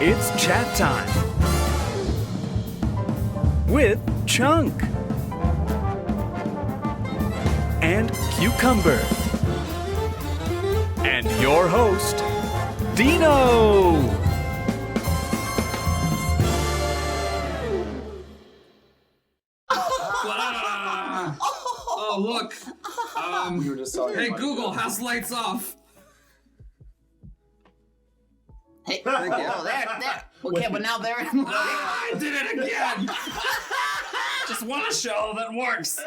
It's chat time with Chunk and Cucumber and your host, Dino. Oh, look. We were just talking Hey, about Google, house lights off. Hey, oh, there. Okay, but now they're in I did it again. Just one show that works.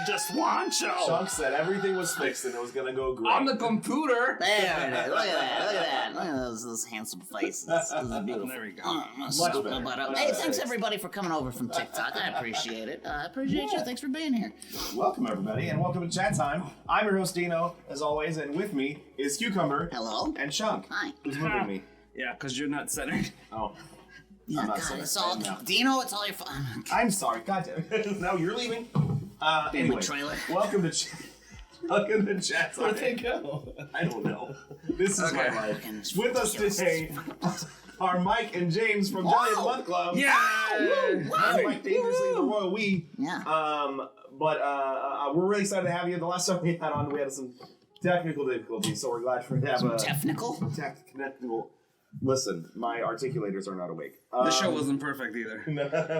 Just one show. Chunk said everything was fixed and it was gonna go great. On the computer. There it is. Look at that. Look at those handsome faces. This is beautiful. There we go. Much better. Hey, thanks everybody for coming over from TikTok. I appreciate it. I appreciate you. Thanks for being here. Welcome everybody and welcome to Chat Time. I'm your host Dino, as always, and with me is Cucumber. Hello. And Chunk. Hi. Who's moving me? Yeah, because you're not centered. Oh. Yeah, I'm not God, sorry. it's all No. Dino. It's all your fault. I'm sorry, goddamn. No, you're leaving. Anyway, trailer. welcome to Chat Time. Where'd they go? I don't know. This is my life. Fucking With us ridiculous. today are Mike and James from Jelly of the Month Club. Yeah. I'm Mike Dangerously the Royal We. Yeah. But we're really excited to have you. The last time we had on, we had some technical difficulties, so we're glad for to have a Technical. technical. Listen, my articulators are not awake. The show wasn't perfect either.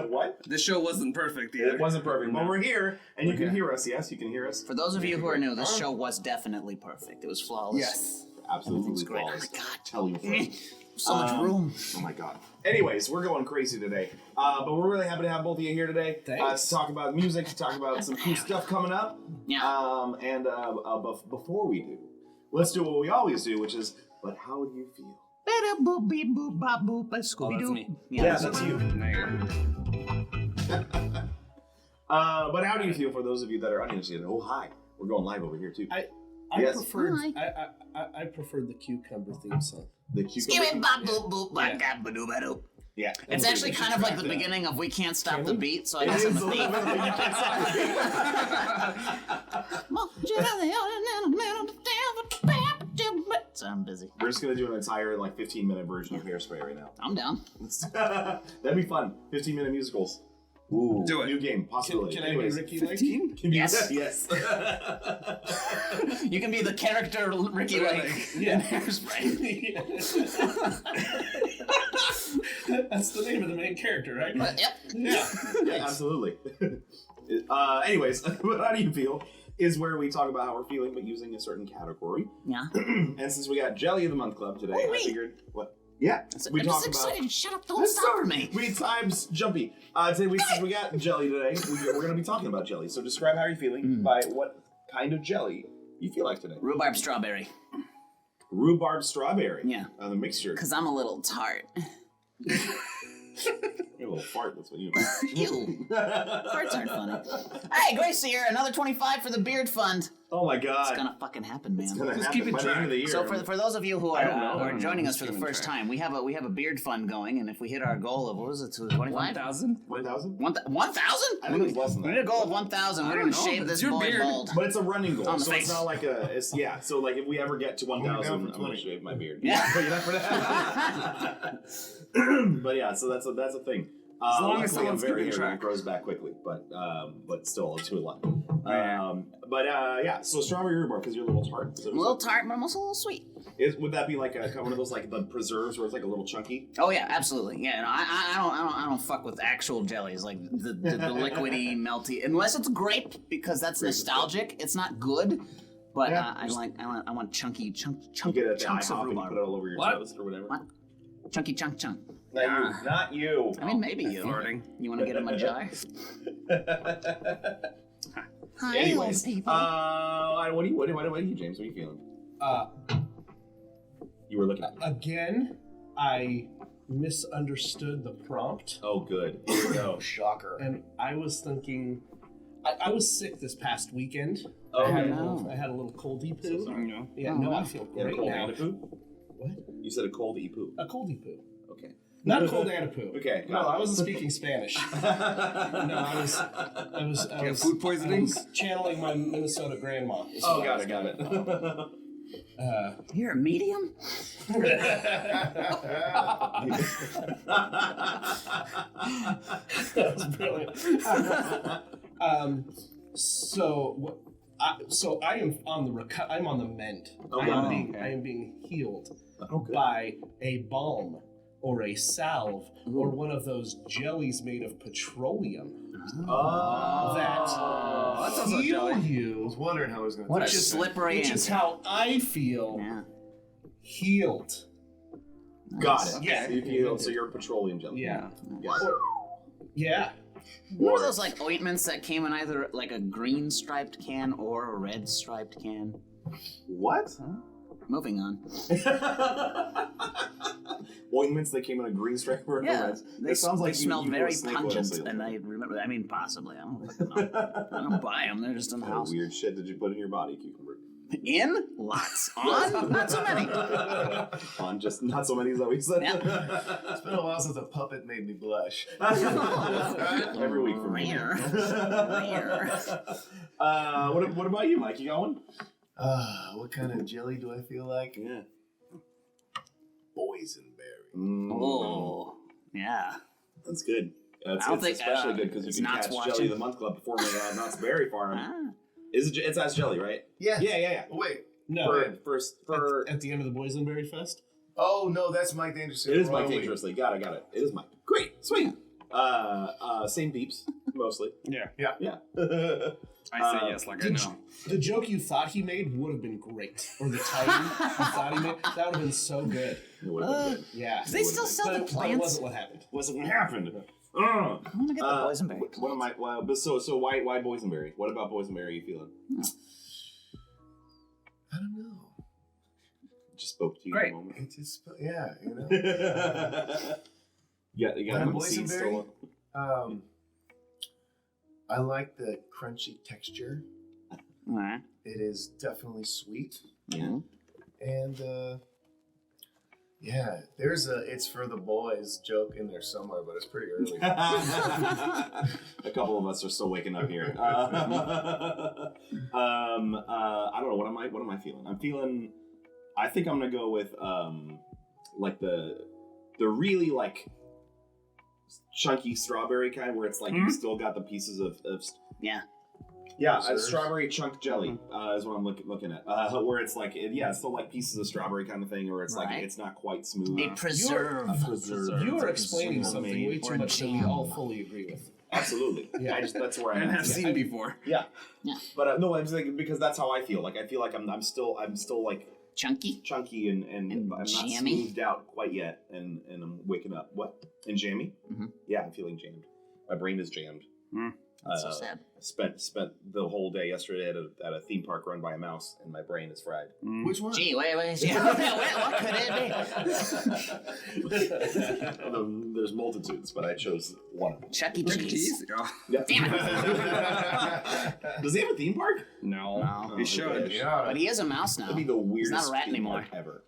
What? The show wasn't perfect either. It wasn't perfect, but we're here, and you can hear us. Yes, you can hear us. For those of you who are new, this show was definitely perfect. It was flawless. Yes. Absolutely Everything's great. flawless. Oh my God. Tell your friend. So much room. Oh my god. Anyways, we're going crazy today. But we're really happy to have both of you here today. Thanks. To talk about music, to talk about some cool stuff coming up. Yeah. Before we do, let's do what we always do, which is, but how do you feel? Oh, that's me. Yeah, that's you. There you go. But how do you feel for those of you that are uninitiated? Oh, hi. We're going live over here, too. I Yes. preferred Hi. I preferred the cucumber theme song. The Skimmy cucumber. bop boop boop ba ga ba doo ba doo. Yeah. It's actually kind of like the beginning of We Can't Stop the Beat, so I It guess is I'm a a little thief. bit like you can't stop So I'm busy. We're just going to do an entire, 15-minute version of Hairspray right now. I'm down. That'd be fun. 15-minute musicals. Ooh. Do it. New game, possibility. Can I be Anyways. Ricky Lake? Can you- Yes. Yes. You can be the character Ricky Lake. Yeah. Hairspray. That's the name of the main character, right? Yep. Yeah, absolutely. Anyways, but how do you feel is where we talk about how we're feeling, but using a certain category. Yeah. And since we got Jelly of the Month Club today, I wait. figured, what? Yeah, we I'm talk just about. excited. Shut up. Don't stop for me. We times jumpy. Today since we got Jelly today, we're going to be talking about jelly. So describe how you're feeling by what kind of jelly you feel like today. Rhubarb strawberry. Rhubarb strawberry. Yeah. The mixture. Because I'm a little tart. You're a little fart, that's what you Ew. Farts aren't funny. Hey, Gracie here. Another 25 for the Beard Fund. Oh my god. It's gonna fucking happen, man. It's gonna Just happen keep it by the end of the year. So for those of you who I don't know. are joining us for the Keeping first track. time, we have a beard fund going, and if we hit our goal of what was it, 25? 1,000? 1,000? 1,000? I think it's less than We that. need a goal of 1,000. We're I gonna don't know, shave but this it's your boy beard. bald. But it's a running goal, On the so face. it's not like a. It's yeah. So if we ever get to 1,000, I'm gonna shave my beard. Yeah. But you're not for that. But yeah, so that's a thing. As long as luckily, I'm someone's very keeping hairy and it track. grows back quickly, but still I'll do a lot. Yeah. So strawberry rhubarb because you're a little tart. So I'm a little tart, but I'm also a little sweet. would that be like one of those like the preserves where it's like a little chunky? Oh yeah, absolutely. Yeah, no, I don't fuck with actual jellies like the liquidy, melty, unless it's grape because that's nostalgic. It's not good, but Yeah, I want chunky You chunks get it at the chunks of IHOP and you rhubarb. put it all over your What? toast or whatever. What? Chunky chunk. Not you. I mean, maybe you. Farting. You want to get him a jar? Hi, Anyways, old people. what are you, James? What are you feeling? You were looking at me. Again, I misunderstood the prompt, Oh, good. Here we go. shocker, and I was thinking. I was sick this past weekend. Oh, I had, no. I had a little coldy So poo. sorry. No. Yeah, Oh, no, no. I feel You had a great cold now. and a poo? What? You said a cold e poo. A coldy poo. Okay. Not a cold and a poo. Okay. No, I wasn't speaking Spanish. No, I was food poisoning? I was channeling my Minnesota grandma. is Oh, what I got was it. doing. You're a medium? That was brilliant. So I am on the I'm on the mend. Oh, I wow. am being healed Oh, good. by a balm or a salve or one of those jellies made of petroleum Oh. that sounds like heal jelly. I you. was wondering how I was going to What a Which is- slippery Which is answer. how I feel Yeah. healed. Got it. Yeah. So you're petroleum jelly. Yeah. Got it. Yeah. One of those like ointments that came in either like a green striped can or a red striped can. What? Moving on. Ointments that came in a green stripe or a Yeah, red. they, It sounds like they you- smelled you wore very snake oil pungent, salesman. and I remember. I mean, possibly. I don't fucking know. I don't buy them. They're just in the What house. weird shit did you put in your body, Cucumber? In lots. On not so many. On just not so many, is that what you said? Yeah. It's been a while since a puppet made me blush. Every week for me. Rare. What about you, Mike? You got one? What kind of jelly do I feel like? Yeah. Boysenberry. Oh, yeah. That's good. It's I don't think, especially good because you it's can Knott's catch watching. Jelly of the Month Club performing at Knott's Berry Farm. Ah. It's as Jelly, right? Yeah. Yeah. Oh, wait. No. For At the end of the Boysenberry Fest. Oh, no, that's Mike Dangerously. it is Mike Wrong week. Dangerously. Got it. It is Mike. Great, sweet. Same beeps mostly. Yeah. Yeah. I say yes, like I know. The joke you thought he made would have been great. Or the title you thought he made. That would have been so good. It would have been good. Yeah. Do they still sell the But it plants? wasn't what happened. Wasn't what happened. I want to get the boysenberry. What am I? Well, but so why boysenberry? What about boysenberry are you feeling? I don't know. Just spoke to you Great. in a moment. It just, yeah, you know. Yeah, you got Why the seeds boysenberry? still. I like the crunchy texture. Alright. It is definitely sweet. Yeah. And, yeah, there's a "it's for the boys" joke in there somewhere, but it's pretty early. A couple of us are still waking up here. I don't know. What am I feeling? I think I'm gonna go with like the really like chunky strawberry kind, where it's like you still got the pieces of Yeah. yeah, a Preserves. strawberry chunk jelly is what I'm looking at. Where it's like it's still like pieces of strawberry kind of thing, or it's like Right. it's not quite smooth. A preserve. preserve. You are It's explaining preserve something made. way too or much that we jam. all fully agree with. Absolutely. Yeah. That's where I'm And at. have seen before. Yeah. Yeah. But no, I'm saying because that's how I feel. Like I feel like I'm still like Chunky. chunky and And I'm not jammy? smoothed out quite yet, and I'm waking up. What? And jammy? Mhm. Yeah, I'm feeling jammed. My brain is jammed. That's so sad. Spent the whole day yesterday at a theme park run by a mouse, and my brain is fried. Which one? Gee, wait. Yeah. What could it There's multitudes, but I chose one of them. be? Chuck E. Cheese. Oh, Yeah. Damn it. Does he have a theme park? no. No. He should. Yeah. But he is a mouse now. That'd be the weirdest He's not a rat theme anymore. park ever,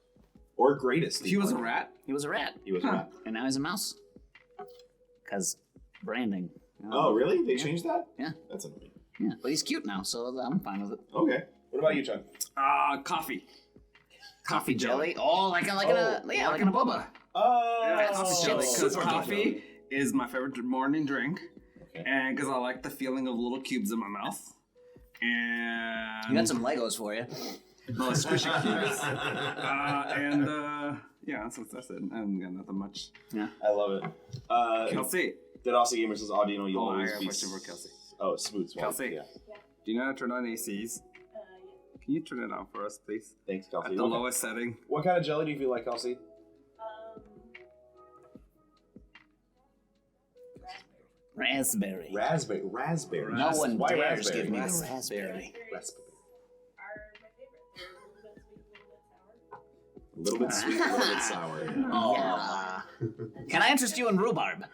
or greatest. He theme was a park. rat? He was a rat. He was a rat. And now he's a mouse. Because branding. Oh, really? They changed that? Yeah. That's annoying. Yeah. But he's cute now, so I'm fine with it. Okay. What about you, Chuck? Coffee. Coffee jelly? Oh, like in a boba. Oh, Yeah, Oh, coffee jelly. Because super coffee is my favorite morning drink. Okay. And because I like the feeling of little cubes in my mouth. And I got some Legos for you. little squishy cubes. Yeah, so that's it. I haven't got nothing much. I love it. Kelsey, That also gamer says, "Oh, do you know you'll Oh, I always got a be question for Kelsey. Oh, smooth swallow. Kelsey. Yeah. do you know how to turn on ACs? Can you turn it on for us, please? Thanks, Kelsey. At the lowest setting. What kind of jelly do you feel like, Kelsey? Raspberry. Raspberry. No one Why dares raspberry? give me the raspberry. Raspberry. Are my favorite. They're a little bit sweet, a little bit A sour. little bit sweet, a little bit sour. Yeah. Can I interest you in rhubarb?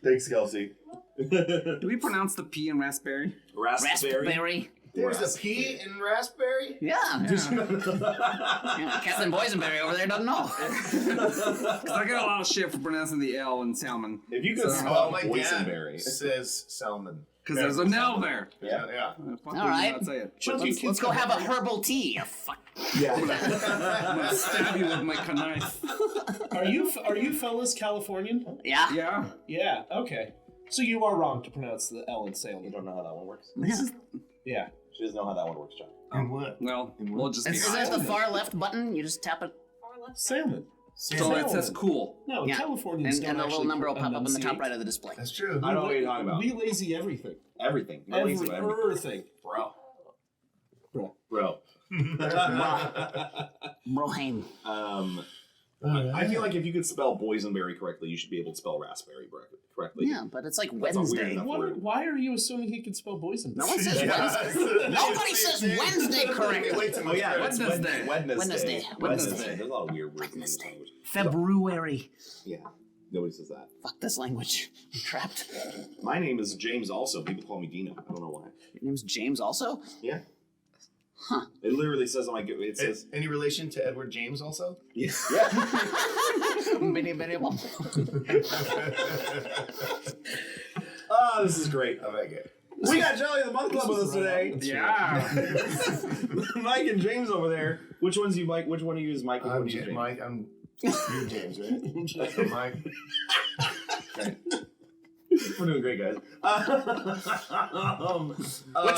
Thanks, Kelsey. Do we pronounce the P in raspberry? Raspberry? There's a P in raspberry? Yeah. Yeah, Captain Boysenberry over there doesn't know. Because I get a lot of shit for pronouncing the L in salmon. If you could So- spell my dad boysenberry. says salmon. Because there's a nail there. Yeah. Fuck, All right. Not say it. Let's go have a herbal tea. You fuck. I'm gonna stab you with my knife. Are you fellas Californian? Yeah. Yeah. Yeah. Okay. So you are wrong to pronounce the L in You Salem. don't know how that one works. Yeah. She doesn't know how that one works, John. And what? Well, we'll just be Is that the far left button? You just tap it, Salmon. So it says cool. No, Yeah. Californians and don't a little actually number will pop up in the top enunciate. right of the display. That's true. I don't know what you're talking about. We lazy everything. Everything. No lazy about everything. Everything. Bro. Broheim. I feel like if you could spell boysenberry correctly, you should be able to spell raspberry correctly. Yeah, but it's like That's a weird Wednesday. enough word. Why are you assuming he can spell boysenberry? No one says Wednesday. Nobody says Wednesday correctly. Oh yeah, Wednesday. Wednesday. Wednesday. There's a lot of weird words in this language. February. Yeah, nobody says that. Fuck this language. I'm trapped. My name is James. Also, people call me Dino. I don't know why. Your name's James also? Yeah. Huh. It literally says on my. It says. Any relation to Edward James also? Yeah. Bitty, bitty, bum. Oh, this is great. I like it. We got Jelly of the Month Club with us today. Yeah. Mike and James over there. Which one's you, Mike? Which one of you is Mike? Which one I'm of you is James? Mike. You're James, right? I'm Mike. Okay. We're doing great, guys. Which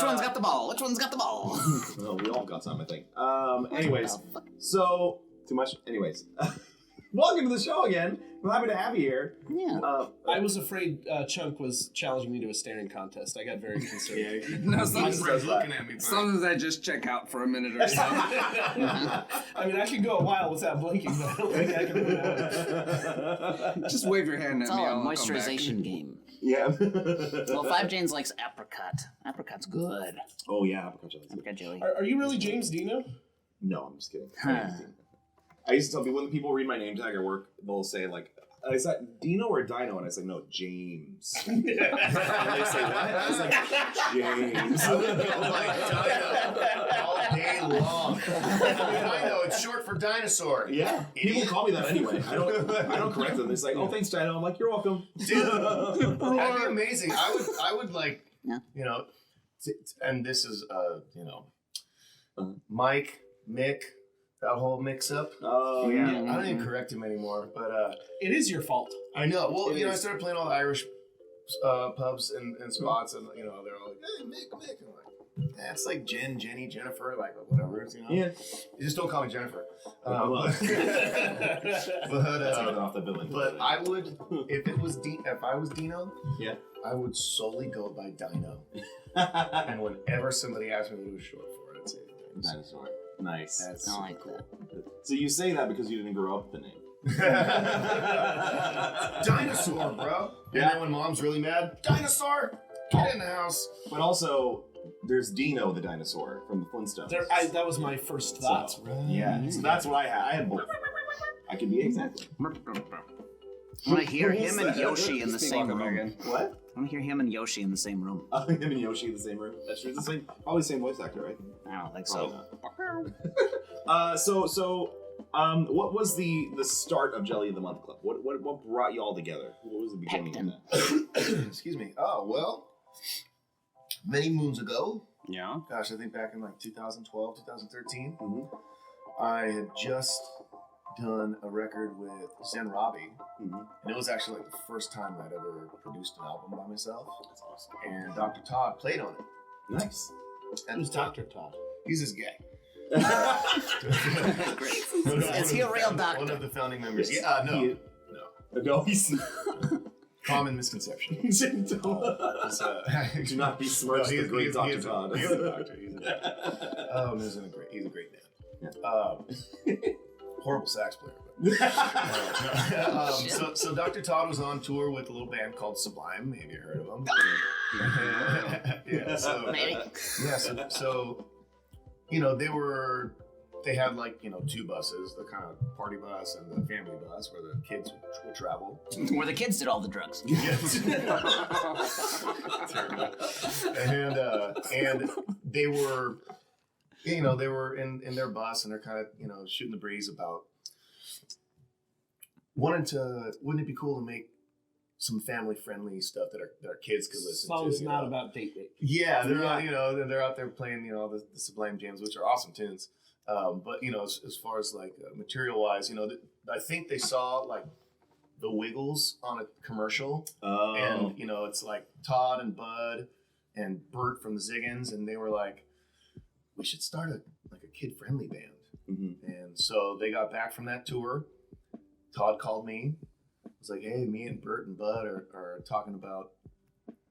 one's got the ball? Which one's got the ball? Well, we all got some, I think. Anyways, so too much. Anyways, welcome to the show again. I'm happy to have you here. Yeah. I was afraid Chunk was challenging me to a staring contest. I got very concerned. No, Mike sometimes, says that. Looking at me. sometimes I just check out for a minute or so. I mean, I could go a while without blinking, but I don't think I can do that. Just wave your hand It's at me. all a I'll come back. moisturization game. Yeah. Well, 5 Janes likes apricot. Apricot's good. Oh yeah, apricot jelly. Apricot jelly. Are you really James Dino? No, I'm just kidding. Huh. I used to tell people when people read my name tag at work, they'll say like, "Is that Dino or Dino?" And I say, "No, James." And they say, "What?" I was like, "James." I would go like Dino all day long. Dino, it's short for dinosaur. Yeah, people call me that anyway. I don't correct them. They're like, "Oh, thanks, Dino." I'm like, "You're welcome." Dude, that'd be amazing. I would like, Yeah. you know, and this is, Mike, Mick, that whole mix-up. Oh yeah. I don't even correct him anymore, but It is your fault. I know. Well, It you know, I is. started playing all the Irish pubs and spots, and you know, they're all like, "Hey, Mick," and I'm like, it's like Jen, Jenny, Jennifer, like whatever, you know. Yeah. You just don't call me Jennifer. Well. But That's even but, off the billing. but I would, if I was Dino, Yeah. I would solely go by Dino. And whenever somebody asked me what it was short for, I'd say James. Dinosaur. Nice. That's I like that. So you say that because you didn't grow up with the name. Dinosaur, bro. Yeah. And then when mom's really mad, Dinosaur, get in the house. But also, there's Dino the dinosaur from the Flintstones. That was my first thought. So, yeah, so that's what I had. I had both. I could be exactly. I want to hear him and Yoshi in the same Welcome room. again. What? I want to hear him and Yoshi in the same room. Him and Yoshi in the same room. That's true. It's the same, probably the same voice actor, right? I don't think Probably so. not. What was the start of Jelly of the Month Club? What brought you all together? What was the beginning of that? Excuse me. Oh, well, many moons ago, Yeah. gosh, I think back in like 2012, 2013, Mhm. I had just done a record with Zen Robbie. Mhm. And it was actually like the first time I'd ever produced an album by myself. That's awesome. And Dr. Todd played on it. Nice. And Who's Dr. Todd? He's this guy. Is he a real doctor? One of the founding members. Yes. Yeah, no. He- No, he's Common misconception. Do not besmirch the great Dr. Todd. He's a doctor. He's a doctor. He's a great man. Horrible sax player. But, so Dr. Todd was on tour with a little band called Sublime. Maybe you heard of them. Yeah. So Maybe. yeah. So you know they had like, you know, 2 buses, the kind of party bus and the family bus where the kids would travel. Where the kids did all the drugs. Yes. And they were, you know, they were in their bus and they're kind of, you know, shooting the breeze about wouldn't it be cool to make some family friendly stuff that our kids could listen to. Song's you not know? about date rape. Yeah, they're out, they're out there playing the Sublime jams, which are awesome tunes. But as far as like material wise, I think they saw like the Wiggles on a commercial, Oh. and it's like Todd and Bud and Bert from the Ziggins, and they were like, we should start a kid friendly band. Mm-hmm. And so they got back from that tour. Todd called me. Was like, hey, me and Bert and Bud are talking about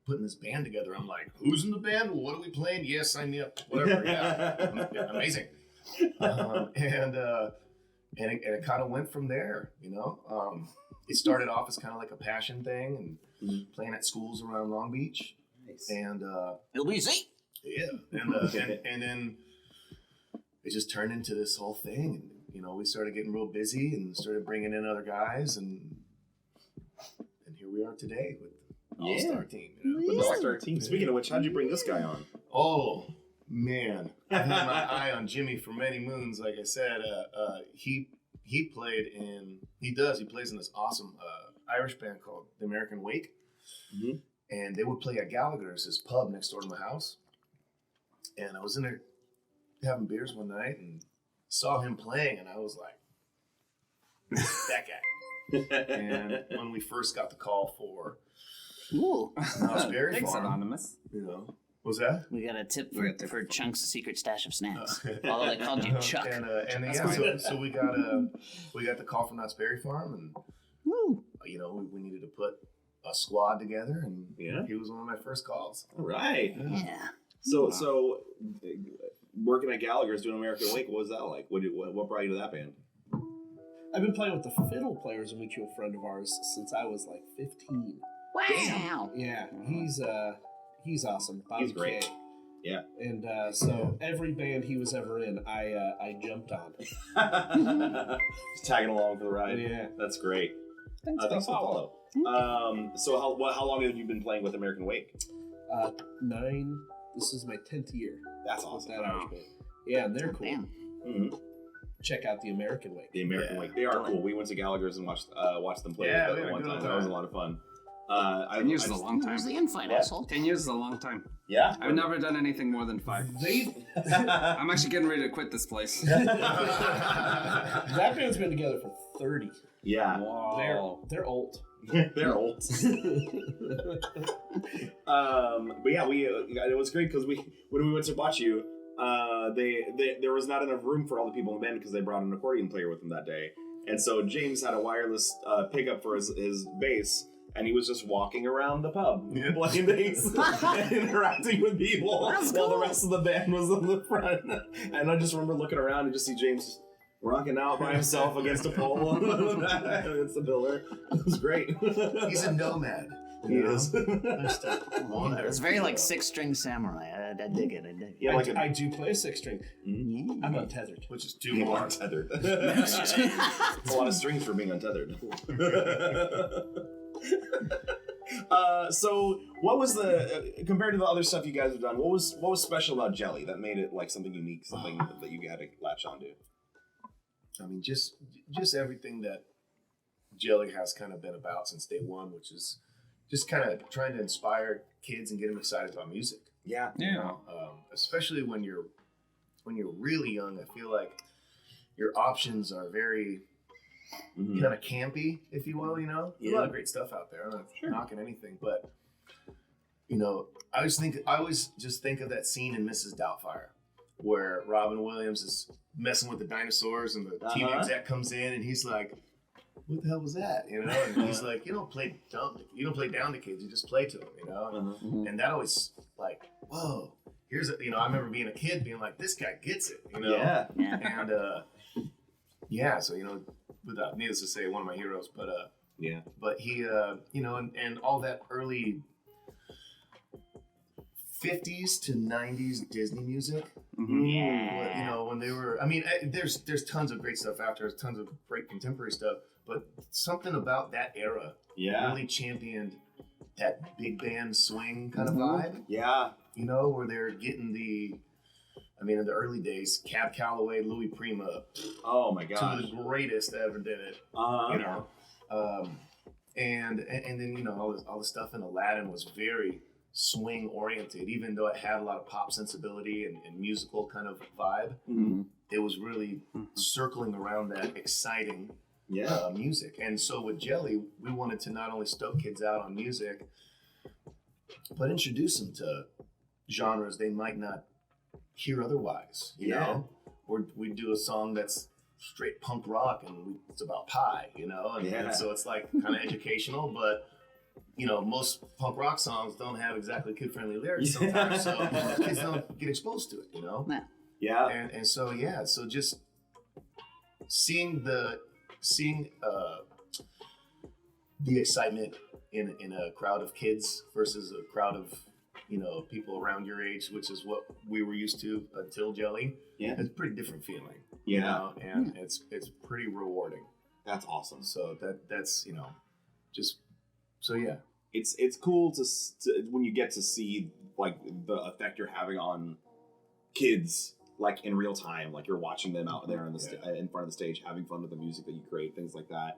putting this band together. I'm like, who's in the band? What are we playing? Yes, sign me up. Whatever. Yeah, amazing. And it kind of went from there. It started off as kind of like a passion thing and playing at schools around Long Beach. Nice. And LBC. yeah, and then it just turned into this whole thing. And we started getting real busy and started bringing in other guys, and here we are today with the All-Star team. With the All-Star team. Speaking of which, how'd you bring this guy on? Oh man, I've had my eye on Jimmy for many moons. Like I said, he plays in this awesome Irish band called the American Wake, Mhm. and they would play at Gallagher's, this pub next door to my house. And I was in there having beers one night and saw him playing, and I was like, that guy. And when we first got the call for Ooh. Knott's Berry Thanks, Farm, Anonymous. was that? We got a tip for Chunk's secret stash of snacks. Although they called you Chuck. And so we got the call from Knott's Berry Farm, and Woo. we needed to put a squad together, and Yeah. he was one of my first calls. All right. Yeah. So working at Gallagher's doing American Wake, what was that like? What brought you to that band? I've been playing with the fiddle players, a mutual friend of ours, since I was like 15. Wow. Yeah, he's awesome. Bobby He's great. K. Yeah. And so every band he was ever in, I jumped on. Just tagging along for the ride. Yeah. That's great. Thanks Thanks for the follow. So how long have you been playing with American Wake? 9. This is my 10th year That's with awesome. that Irish band. Yeah, and they're cool. Damn. Mhm. Check out the American Way. The American Yeah. Wake. They are cool. We went to Gallagher's and watched them play Yeah, at we had a one good time. old That was a time. lot of fun. 10 years is a just- long time. Who's the invite, What? asshole? 10 years is a long time. Yeah. I've never done anything more than 5. I'm actually getting ready to quit this place. That band's been together for 30. Yeah. They're old. They're old. But yeah, it was great because when we went to watch you, there was not enough room for all the people in the band because they brought an accordion player with them that day, and so James had a wireless pickup for his bass, and he was just walking around the pub playing bass and interacting with people while the rest of the band was on the front. And I just remember looking around and just see James rocking out by himself against a pole against the pillar. It was great. He's a nomad. He is. It's very like 6-string samurai. I dig it. I dig it. Yeah, like I do play a 6-string. Yeah. I'm untethered. Which is too people hard. are untethered. It's a lot of strings for being untethered. So what was compared to the other stuff you guys have done? What was special about Jelly that made it like something unique, something that you had to latch onto? I mean, just everything that Jelly has kind of been about since day one, which is just kind of trying to inspire kids and get them excited about music. Yeah. Yeah. Especially when you're really young, I feel like your options are very Mhm. kind of campy, if you will. There's a lot of great stuff out there. I'm not knocking anything, but I always just think of that scene in Mrs. Doubtfire where Robin Williams is messing with the dinosaurs and the TV exec comes in and he's like, "What the hell was that?" And he's like, "You don't play down to kids. You just play to them." And that always like, whoa. Here's I remember being a kid being like, "This guy gets it." Yeah. Yeah. And so without needless to say, one of my heroes, but Yeah. but he and all that early 50s to 90s Disney music. Yeah. When they were, there's tons of great stuff after, there's tons of great contemporary stuff, but something about that era Yeah. really championed that big band swing kind of vibe, Yeah. where they're getting in the early days, Cab Calloway, Louis Prima, Oh my two gosh. of the greatest that ever did it, and then all the stuff in Aladdin was very swing oriented, even though it had a lot of pop sensibility and musical kind of vibe. It was really circling around that exciting music. And so with Jelly, we wanted to not only stoke kids out on music, but introduce them to genres they might not hear otherwise. You know, or we do a song that's straight punk rock and it's about pie, and so it's like kind of educational, but most punk rock songs don't have exactly kid-friendly lyrics sometimes, so kids don't get exposed to it, Yeah. And so so just seeing the excitement in a crowd of kids versus a crowd of people around your age, which is what we were used to until Jelly. Yeah. It's a pretty different feeling. And it's pretty rewarding. That's awesome. So that's It's cool to when you get to see like the effect you're having on kids like in real time, like you're watching them out there in in front of the stage having fun with the music that you create, things like that.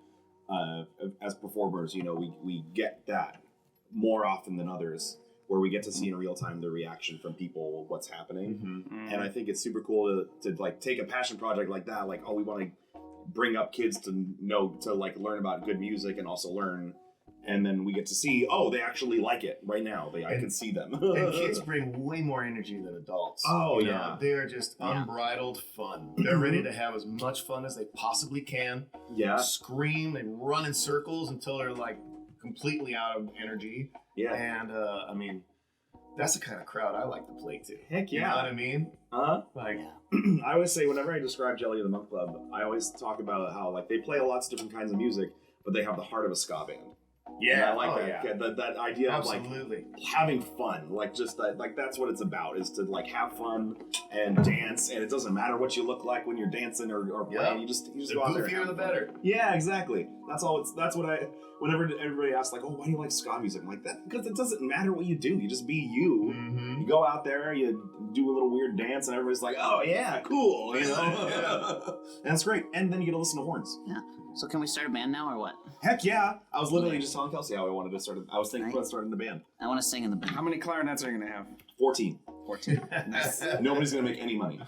As performers, we get that more often than others, where we get to see in real time the reaction from people, what's happening. And I think it's super cool to like take a passion project like that, like, we want to bring up kids to like learn about good music and also learn, and then we get to see, they actually like it right now. I can see them. And kids bring way more energy than adults. Oh, yeah. They're just unbridled fun. They're ready to have as much fun as they possibly can. Yeah. Scream, they run in circles until they're like completely out of energy. Yeah. And that's the kind of crowd I like to play to. Heck yeah. You know what I mean? Like, I always say, whenever I describe Jelly of the Monk Club, I always talk about how like they play lots of different kinds of music, but they have the heart of a ska band. Yeah, and I like that. Yeah. That idea Absolutely. of like having fun, like just that, like that's what it's about, is to like have fun and dance, and it doesn't matter what you look like when you're dancing or playing. You just the go out there. The goofier, the better. Yeah, exactly. That's what I. Whenever everybody asks, like, why do you like ska music? I'm like, that because it doesn't matter what you do. You just be you. Mm-hmm. You go out there, you do a little weird dance, and everybody's like, oh yeah, cool. And that's great. And then you get to listen to horns. Yeah. So can we start a band now or what? Heck yeah! I was literally just telling Kelsey how I wanted to start. I was thinking about starting the band. I want to sing in the band. How many clarinets are you gonna have? 14. 14. Nobody's gonna make any money.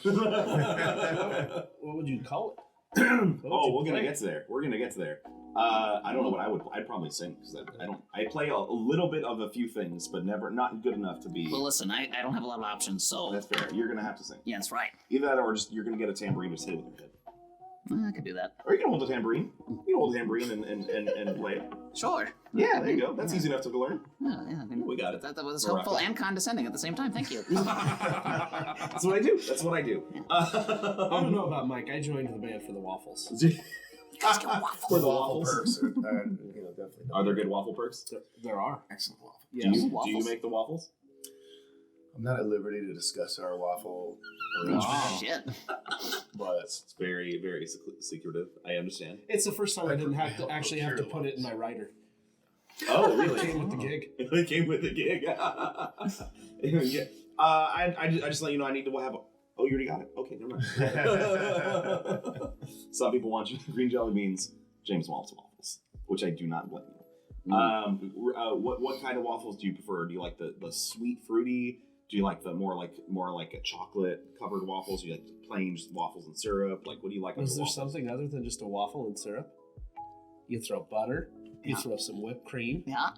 What would you call it? We're gonna get to there. We're gonna get to there. I don't know what I would. I'd probably sing because I play a little bit of a few things, but not good enough to be. Well, listen, I don't have a lot of options, so That's fair. You're gonna have to sing. yeah, that's right. Either that, or just you're gonna get a tambourine and just hit it with your head. I could do that. Or you can hold the tambourine. You can hold the tambourine and play it. Sure. Yeah, there you go. That's easy enough to learn. Yeah, I mean, We got it. That was We're helpful rocking. and condescending at the same time. Thank you. That's what I do. That's what I do. I don't know about Mike. I joined the band for the waffles. For the waffles. Perks are, definitely. Are there good waffle perks? There are. Excellent waffle. Yeah. Do you Waffles? make the waffles? I'm not at liberty to discuss our waffle Oh, arrangement, shit. but It's very, very secretive. I understand. It's the first time I didn't have to actually have to put it in my writer. Oh, It really? came with the gig. It came with the gig. Yeah. I just let you know I need to have. Oh, you already got it. Okay, never mind. Some people want green jelly beans, James Wallace waffles, which I do not blame you. What kind of waffles do you prefer? Do you like the sweet fruity? Do you like the more like a chocolate covered waffles? Do you like the plain just waffles and syrup? Like, what do you like? Is there waffles? something other than just a waffle and syrup? You throw butter. You Yeah. throw some whipped cream. Yeah.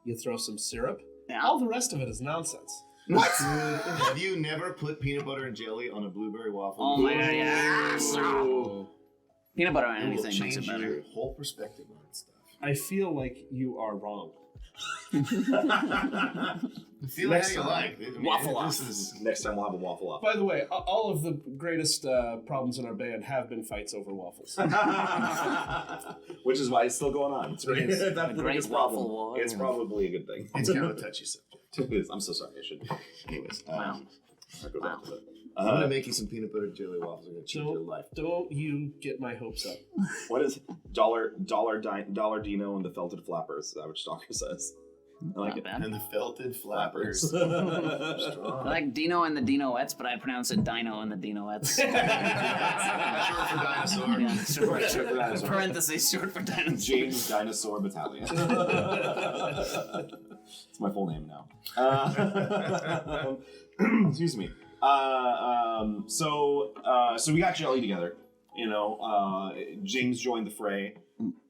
You throw some syrup. Yeah. All the rest of it is nonsense. what? Have you never put peanut butter and jelly on a blueberry waffle? Oh my god, yes. Oh. Peanut butter on It will anything makes change it better. your whole perspective on stuff. I feel like you are wrong. Feel Next how you time. like. Waffle this off. is Next time we'll have a waffle off. By the way, all of the greatest problems in our band have been fights over waffles. Which is why it's still going on. It's It is. that's The the great biggest waffle problem. war. It's probably a good thing. it's kind of a touchy subject. It is. I'm so sorry. I should. Anyways. Wow. I'll go back to that. I'm gonna make you some peanut butter jelly waffles. I'm gonna change your life. Don't you get my hopes up. What is Dollar Dino and the Felted Flappers? Is that what Stalker says? I like Not it. bad. And the felted flappers. I Strong. like Dino and the Dinoettes, but I pronounce it Dino and the Dinoettes. Short for dinosaur. Yeah, short Short for dinosaur. parentheses, short for dinosaur. James Dinosaur Battalion. It's my full name now. Excuse me. So we got Jelly together. You know, James joined the fray.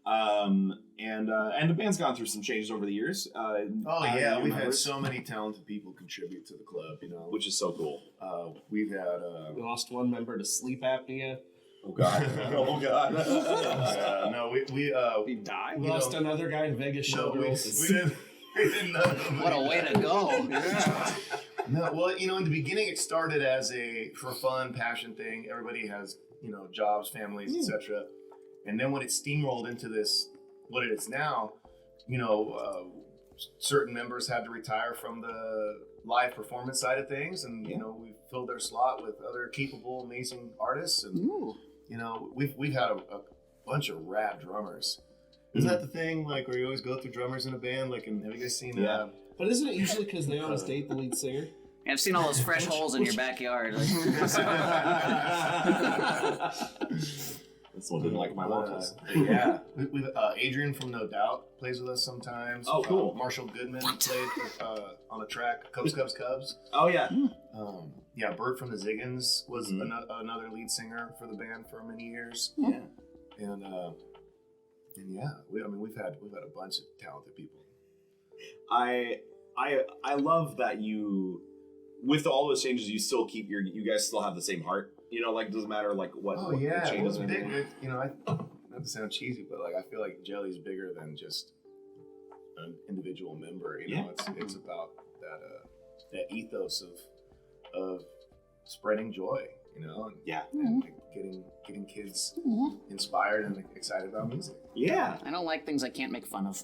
And the band's gone through some changes over the years. Oh yeah, we've had so many talented people contribute to the club, you know. which is so cool. We've had We lost one member to sleep apnea. Oh god. Oh god. no, we died. We lost another guy in Vegas no, we Showgirls. didn't know. What a way to go. No, well, you know, in the beginning it started as a for fun passion thing. Everybody has, you know, jobs, families, etc. And then when it steamrolled into this, what it is now, you know, certain members had to retire from the live performance side of things, and you know, we filled their slot with other capable, amazing artists, and you know, we've had a bunch of rad drummers. Isn't that the thing, like, where you always go through drummers in a band? Like, have you guys seen? Yeah. But isn't it usually because they always date the lead singer? I've seen all those fresh holes in your backyard. Like, This one didn't like my vocals. Yeah, we've Adrian from No Doubt plays with us sometimes. Oh, cool. Marshall Goodman played on a track. Cubs. Oh yeah. Yeah, Bert from the Ziggins was another lead singer for the band for many years. Yeah. And yeah, we've had a bunch of talented people. I love that you, with all those changes, you still keep you guys still have the same heart. You know, like, doesn't matter like what. Oh what yeah, the changes well, and everything. you know, not to sound cheesy, but like I feel like Jelly's bigger than just an individual member. You know, it's about that ethos of spreading joy. You know, and getting kids inspired and excited about music. Yeah. I don't like things I can't make fun of.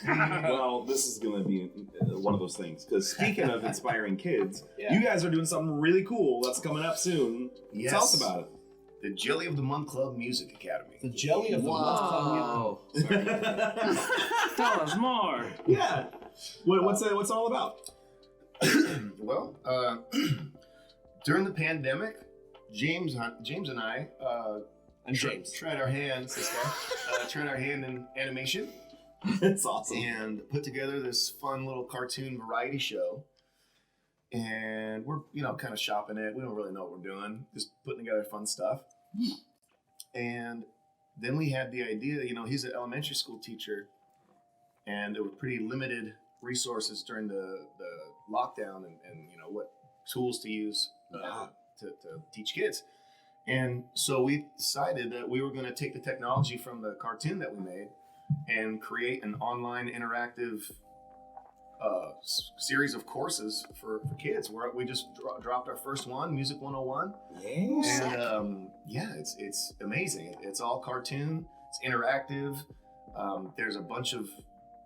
Well, this is going to be one of those things. Because speaking of inspiring kids, you guys are doing something really cool that's coming up soon. Yes. Tell us about it. The Jelly of the Month Club Music Academy. The Jelly of the Month Club. Tell us more. Yeah. What's it all about? Well, during the pandemic, James and I tried our hands. This guy tried our hand in animation. It's awesome. And put together this fun little cartoon variety show. And we're, you know, kind of shopping it. We don't really know what we're doing. Just putting together fun stuff. And then we had the idea, you know, he's an elementary school teacher. And there were pretty limited resources during the lockdown and you know, what tools to use to teach kids. And so we decided that we were going to take the technology from the cartoon that we made and create an online interactive series of courses for kids. We just dropped our first one, Music 101. And it's amazing. It's all cartoon. It's interactive. There's a bunch of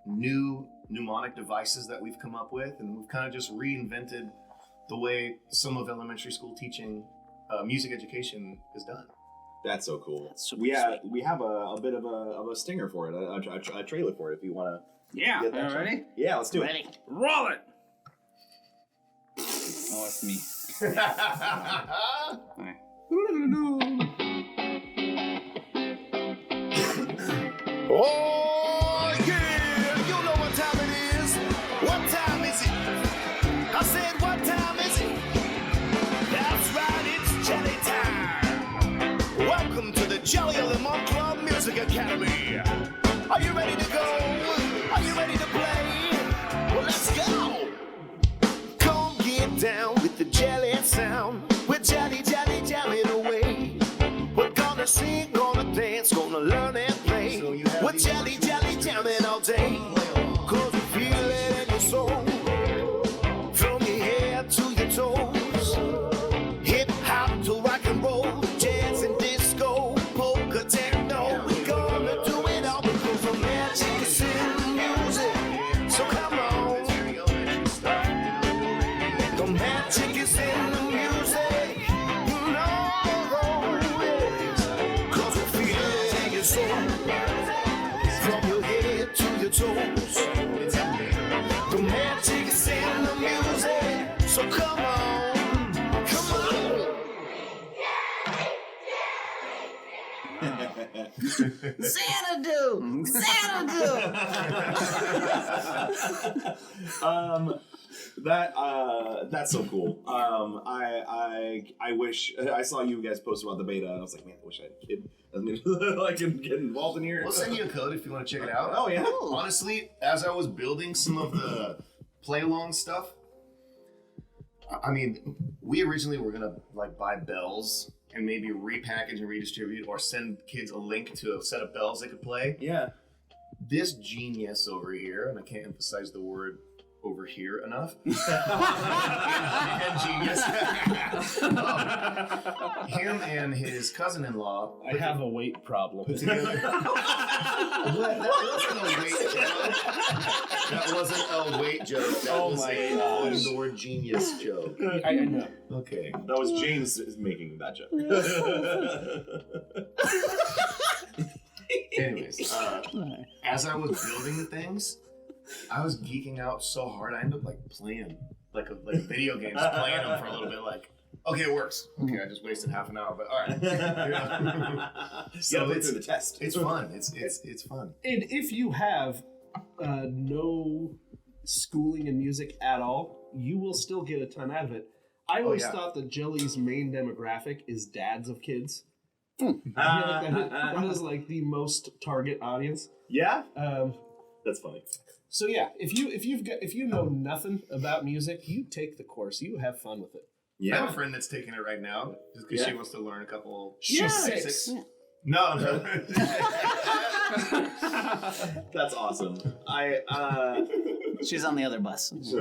new mnemonic devices that we've come up with, and we've kind of just reinvented the way some of elementary school teaching, music education is done. That's so cool. That's super We have a bit of a stinger for it, a trailer for it if you want to. Yeah. Get that All shot. ready? Yeah, let's do it. Ready? Roll it. Oh, it's me. Oh, yeah, you know what time it is. What time is it? I said, what time is it? That's right, it's jelly time. Welcome to the Jelly of the Month Club Music Academy. Are you ready to go? Are you ready to play? Well, let's go. Come get down with the jelly sound. We're jelly, jelly, jelly away. We're gonna sing, gonna dance, gonna learn and play. So you have We're these- jelly, jelly, jamming all day. Cause we feel it in your soul. From your head to your toes. Hip hop to rock and roll. Jazz and disco. Polka techno. We're gonna do it all because the magic is in the music. So come on. The magic is in the music. You know it is. Cause Xanadu! Xanadu! That's so cool. I wish I saw you guys post about the beta, and I was like, man, I wish I had a kid. I mean, I can get involved in here. We'll send you a code if you want to check it out. Oh yeah. Honestly, as I was building some of the play along stuff, I mean, we originally were gonna like buy bells and maybe repackage and redistribute, or send kids a link to a set of bells they could play. Yeah. This genius over here, and I can't emphasize the word over here enough. And genius. Him and his cousin-in-law. I have a weight problem. Put together. That wasn't a weight joke. That wasn't a weight joke. That was a avoiding the word genius joke. I know. Okay. That was James making that joke. Anyways, as I was building the things, I was geeking out so hard. I ended up like playing like video games, playing them for a little bit. Like, okay, it works. Okay, I just wasted half an hour, but all right. So it's the test. It's fun. It's fun. And if you have no schooling in music at all, you will still get a ton out of it. I always thought that Jelly's main demographic is dads of kids. I feel like that is like the most target audience. Yeah. That's funny. So yeah, if you know nothing about music, you take the course. You have fun with it. I have a friend that's taking it right now just because she wants to learn a couple. She's 6. No. That's awesome. She's on the other bus. It's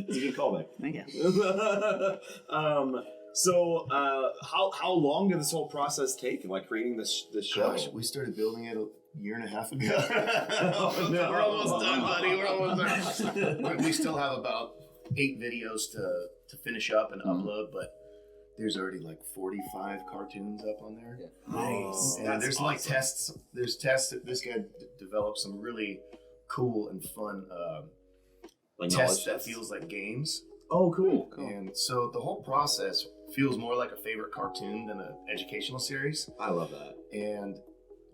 a good callback. Thank you. So, how long did this whole process take? Like creating this show? Gosh, we started building it a year and a half ago. No. We're almost done, buddy. We're almost done. But we still have about 8 videos to finish up and upload, but there's already like 45 cartoons up on there. Nice. And there's like tests. There's tests that this guy developed some really cool and fun Like tests knowledge that feels like games. Oh, cool. And so the whole process feels more like a favorite cartoon than an educational series. I love that. And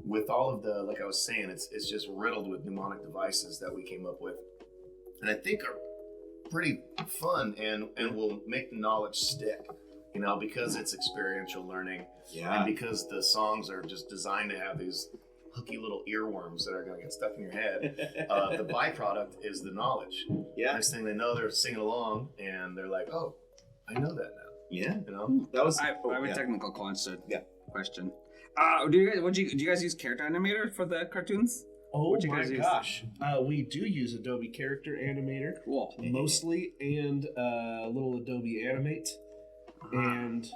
with all of the, like I was saying, it's just riddled with mnemonic devices that we came up with, and I think are pretty fun and will make the knowledge stick, you know, because it's experiential learning. Yeah. And because the songs are just designed to have these hooky little earworms that are going to get stuck in your head. The byproduct is the knowledge. Yeah. Next thing they know, they're singing along and they're like, oh, I know that now. Yeah. You know? That was. I have a technical question. Question. Do you guys use Character Animator for the cartoons? Oh What'd you my guys use? gosh. We do use Adobe Character Animator. Cool. Mostly, and a little Adobe Animate. And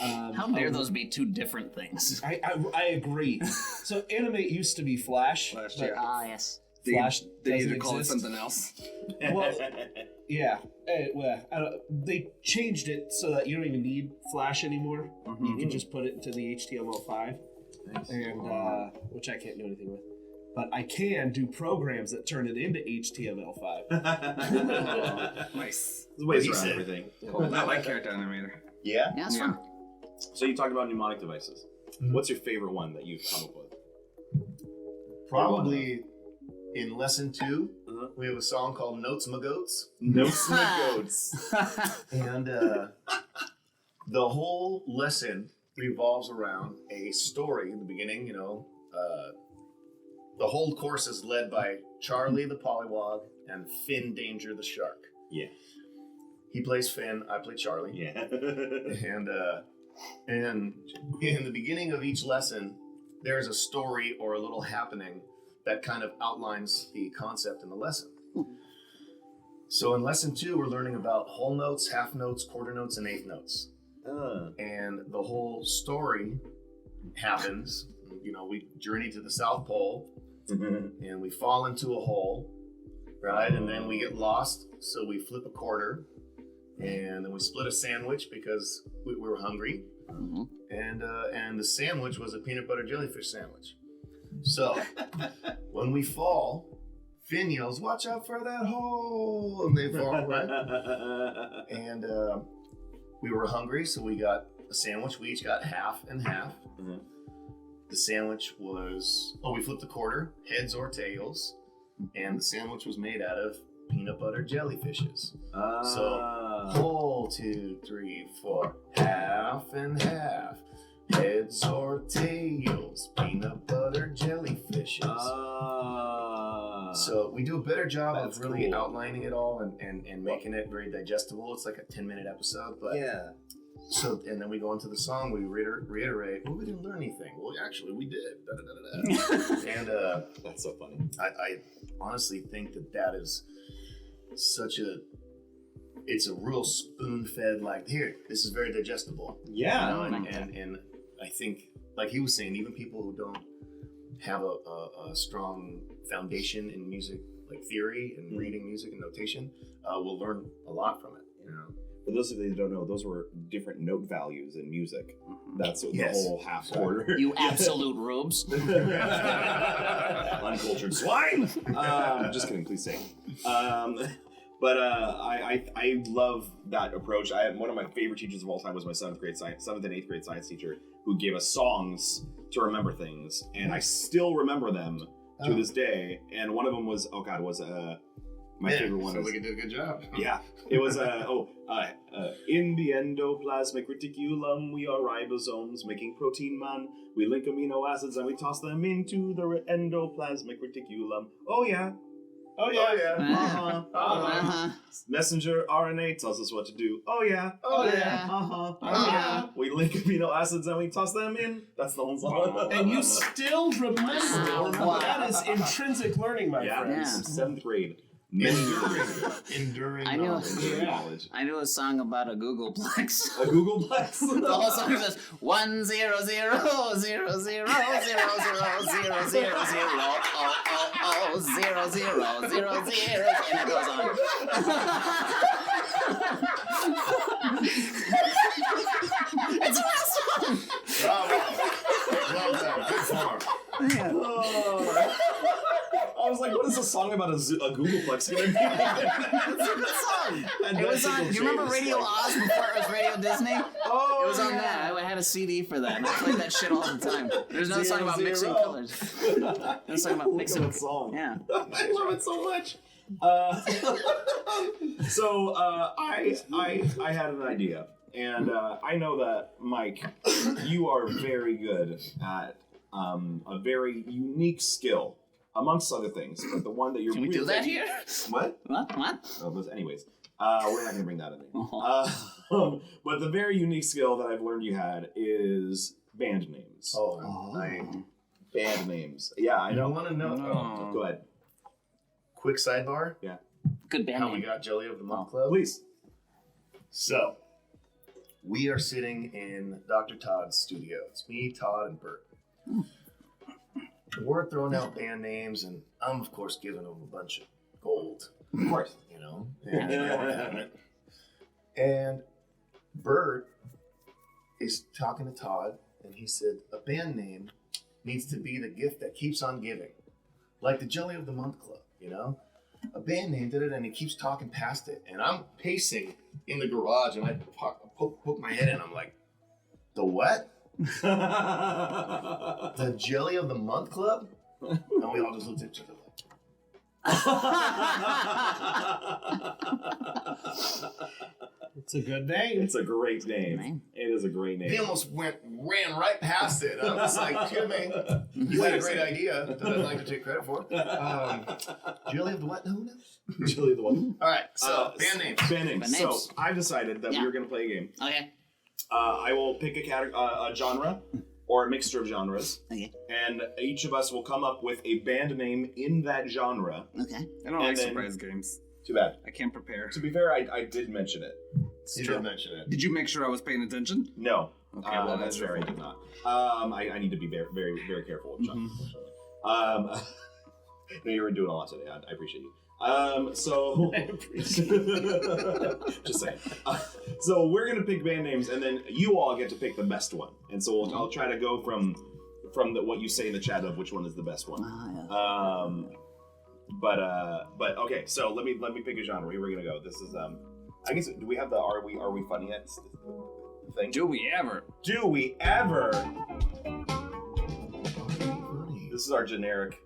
How dare those be two different things? I agree. So Animate used to be Flash. Flash, but Ah, yes. Flash They doesn't need to call it exist. something else. Well, yeah. They changed it so that you don't even need Flash anymore. You can just put it into the HTML5, and which I can't do anything with. But I can do programs that turn it into HTML5. Nice. There's ways around everything. Cool. I like Character Animator. Yeah. Yeah, it's fun. So you talked about mnemonic devices. What's your favorite one that you've come up with? Probably in lesson 2, we have a song called Notes My Goats. Notes and goats. And the whole lesson revolves around a story in the beginning, you know. The whole course is led by Charlie the Pollywog and Finn Danger the Shark. Yeah. He plays Finn, I play Charlie. Yeah. And in the beginning of each lesson, there is a story or a little happening that kind of outlines the concept in the lesson. So in lesson 2, we're learning about whole notes, half notes, quarter notes, and eighth notes. And the whole story happens, you know, we journey to the South Pole and we fall into a hole, right? And then we get lost, so we flip a quarter, and then we split a sandwich because we were hungry. And the sandwich was a peanut butter jellyfish sandwich. So when we fall, Finn yells, "Watch out for that hole!" And they fall, right? And we were hungry, so we got a sandwich. We each got half and half. Mhm. The sandwich was, we flipped a quarter, heads or tails, and the sandwich was made out of peanut butter jellyfishes. So 1, 2, 3, 4, half and half, heads or tails, peanut butter jellyfishes. So we do a better job That's of really cool. outlining it all and making it very digestible. It's like a 10-minute episode, but yeah. so, and then we go into the song, we reiterate, well, we didn't learn anything. Well, actually, we did. Da, da, da, da, da. And That's so funny. I honestly think that is it's a real spoon-fed, like, here, this is very digestible. Yeah. You know, and I think, like he was saying, even people who don't have a strong foundation in music, like theory and reading music and notation, will learn a lot from it, you know? For those of you that don't know, those were different note values in music. That's what Yes. the whole half quarter. You absolute rubes. Uncultured swine. Just kidding. Please say. But I love that approach. One of my favorite teachers of all time was my 7th and 8th grade science teacher, who gave us songs to remember things, and I still remember them to this day. And one of them was my favorite one. So is, we can do a good job. Yeah, it was in the endoplasmic reticulum we are ribosomes making protein man. We link amino acids and we toss them into the endoplasmic reticulum. Oh yeah. Oh yeah. Uh-huh. Messenger RNA tells us what to do. Oh yeah. Oh yeah. Uh-huh. We link amino acids and we toss them in. That's the whole song. And you still remember. Wow. That is intrinsic learning, my Yeah, friends. 7th grade. Enduring I knew- knowledge. I knew a song about a Googleplex. A Googleplex. The whole song says 1 0 0 0 0 0 0 0 0 0 0 0 0 0 0, and it goes on. It's a real song. Bravo. Well done. Good form. I was like, what is a song about a Googleplex gonna be? It's a good song. It was on. You remember Radio Oz before it was Radio Disney? Oh, It was on that. I had a CD for that, and I played that shit all the time. There's no song about mixing colors. No song about mixing. That song. Yeah. I love it so much. So I had an idea, and I know that Mike, you are very good at a very unique skill, amongst other things. But the one that you're Can we do that here? What? What? Oh, but anyways, we're not gonna bring that in. But the very unique skill that I've learned you had is band names. Band names. Yeah, I You know. want to know? Go ahead. Quick sidebar. Good band How we name. got Jelly of the Month Club. Please. So, we are sitting in Dr. Todd's studio. It's me, Todd, and Bert. We're throwing out band names, and I'm, of course, giving them a bunch of gold, Of course. you know? And Bert is talking to Todd, and he said, a band name needs to be the gift that keeps on giving. Like the Jelly of the Month Club, you know? A band name did it, and he keeps talking past it. And I'm pacing in the garage, and I poke my head in. I'm like, the what? The Jelly of the Month Club? And we all just looked at each other It's a good name. It's a great name. Name. It is a great like, name. they almost ran right past it. I was like, Jimmy, you had a great idea that I'd like to take credit for. Jelly of the what? No. Chili the one. All right, so band names. Band names. Band So names. I decided that we Yeah. were going to play a game. Okay. I will pick a genre or a mixture of genres, Okay. and each of us will come up with a band name in that genre. Okay. I don't And like then- surprise games. Too bad. I can't prepare. To be fair, I did mention it. You did mention it. Did you make sure I was paying attention? No. Okay, well, that's that's your fair. I fault. did not. I need to be very, very, very careful with John. Mm-hmm. No, you were doing a lot today. I appreciate you. So just saying. So we're gonna pick band names, and then you all get to pick the best one. And so I'll try to go from what you say in the chat of which one is the best one. Ah, yeah. But okay. So let me pick a genre. Here we're gonna go. This is I guess, do we have the are we funny yet? thing. Do we ever? Do we ever? This is our generic.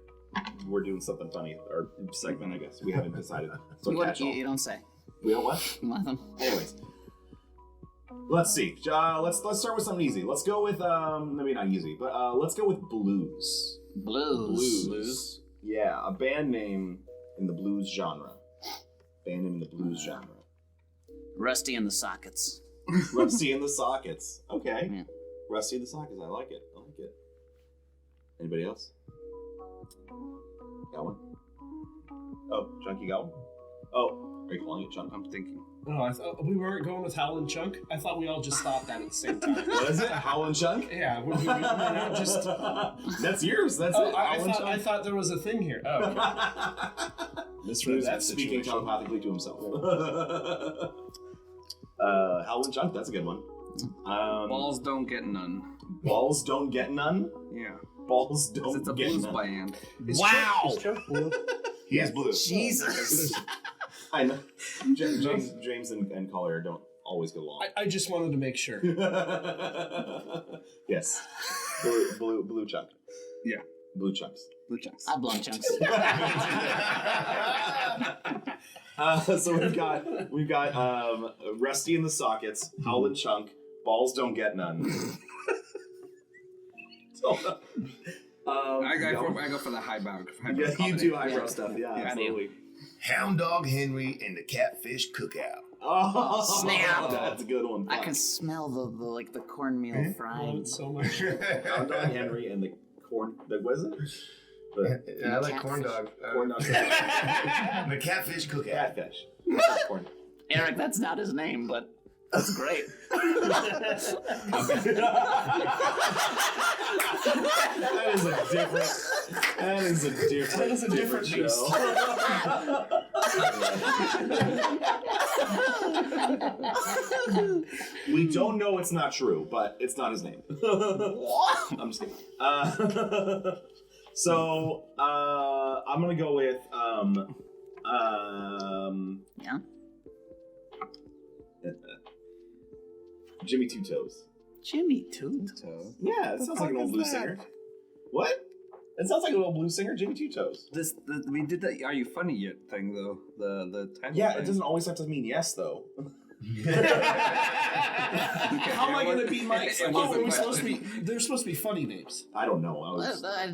We're doing something funny. Our segment, I guess. We haven't decided. So You don't say. We don't what? Nothing. Anyways, let's see. Let's start with something easy. Let's go with maybe not easy, but let's go with blues. Blues. Yeah, a band name in the blues genre. Band name in the blues genre. Rusty in the Sockets. Rusty in the Sockets. Okay. Yeah. Rusty in the Sockets. I like it. Anybody else? Got one? Oh, Chunky got one? Oh, are you calling it Chunk? I'm thinking. No, I thought we weren't going with Howlin' Chunk. I thought we all just thought that at the same time. What is it? Howlin' Chunk? Yeah, we not just. That's yours. That's Oh, it. I thought there was a thing here. Oh, okay. Misread that speaking situation. telepathically to himself. Howlin' Chunk, that's a good one. Balls don't get none. Balls don't get none? Yeah. Balls 'Cause don't it's a get blues none. band. Wow! He is blue. Jesus. I know. James and Collier don't always get along. I just wanted to make sure. Yes. Blue chunk. Yeah. Blue chunks. Blue chunks. I blunt chunks. So we've got Rusty in the Sockets, Howlin' Chunk, Balls Don't Get None. I go for the highbrow. Yeah, you do highbrow stuff. Yeah, absolutely. Hound Dog Henry and the Catfish Cookout. Oh, Snap. That's a good one. I can smell the cornmeal fried. So much. Hound Dog Henry and the corn. What is it? I like corn dog. Corn dog. The Catfish Cookout. Catfish. Corn. Eric, that's not his name, but that's great. That is a different show. We don't know it's not true, but it's not his name. I'm just kidding. So I'm gonna go with Yeah? Jimmy Two Toes. Jimmy Two. Yeah, it sounds like an old blues singer. What? It sounds like an old blues singer, Jimmy Two Toes. We did that Are You Funny Yet thing, though. The title Yeah, thing. it doesn't always have to mean yes, though. How am I going to be Mike? It was a They're supposed to be funny names. I don't know.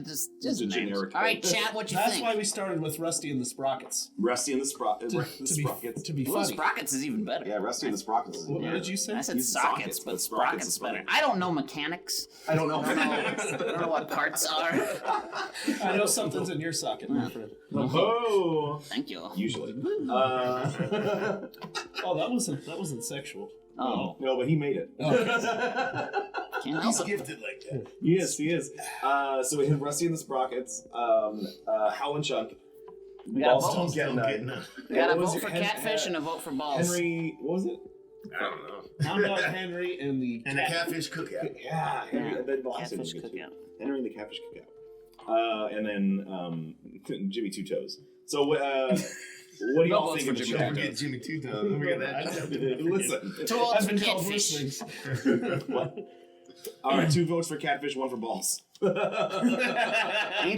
Just It's a names. generic All right, thing. chat, what you That's think? why we started with Rusty and the Sprockets. Rusty and the Sprockets. To be Blue funny. Sprockets is even better. Yeah, Rusty and the Sprockets. Is What did you say? I said Use sockets, sockets, but but sprockets is is better. funny. I don't know mechanics. I don't know. I don't know what parts are. I know something's in your socket, my friend. Oh, Thank you. usually. Oh, that wasn't sexual. Oh, No, but he made it. can't help He's it. gifted like that. Yes, he is. So we had Rusty and the Sprockets, Howlin' Chunk. We got a Balls vote. Don't Get None. We got a What was vote your for catfish and a vote for balls. Henry, what was it? I don't know. Hound Dog Henry and the And the Catfish Cookout. Yeah, Henry. Yeah. And then the last one Catfish was good too. cookout. Henry and the Catfish Cookout. And then Jimmy Two Toes. So what do y'all votes think for of the Jimmy show? Don't forget Jimmy Two Toes. Don't forget that. Listen. 2 votes I've for been called catfish. worse things. What? All right, 2 votes for Catfish, 1 for Balls. Ain't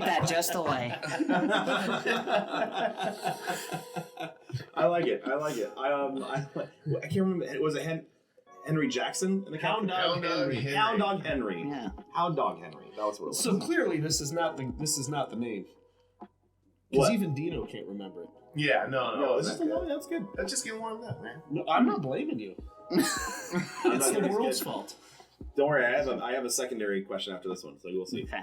that just the way? I like it. I can't remember. Was it Henry Jackson? In the Hound Catfish? Dog Henry. Hound Dog Henry. Yeah. Hound Dog Henry. That was what it was. So clearly, this is not the name. What? Because even Dino can't remember it. Yeah, no. That's good. Let's just get warmed up, man. No, I'm not blaming you. It's the world's fault. Don't worry, I have a secondary question after this one, so you'll see. Okay.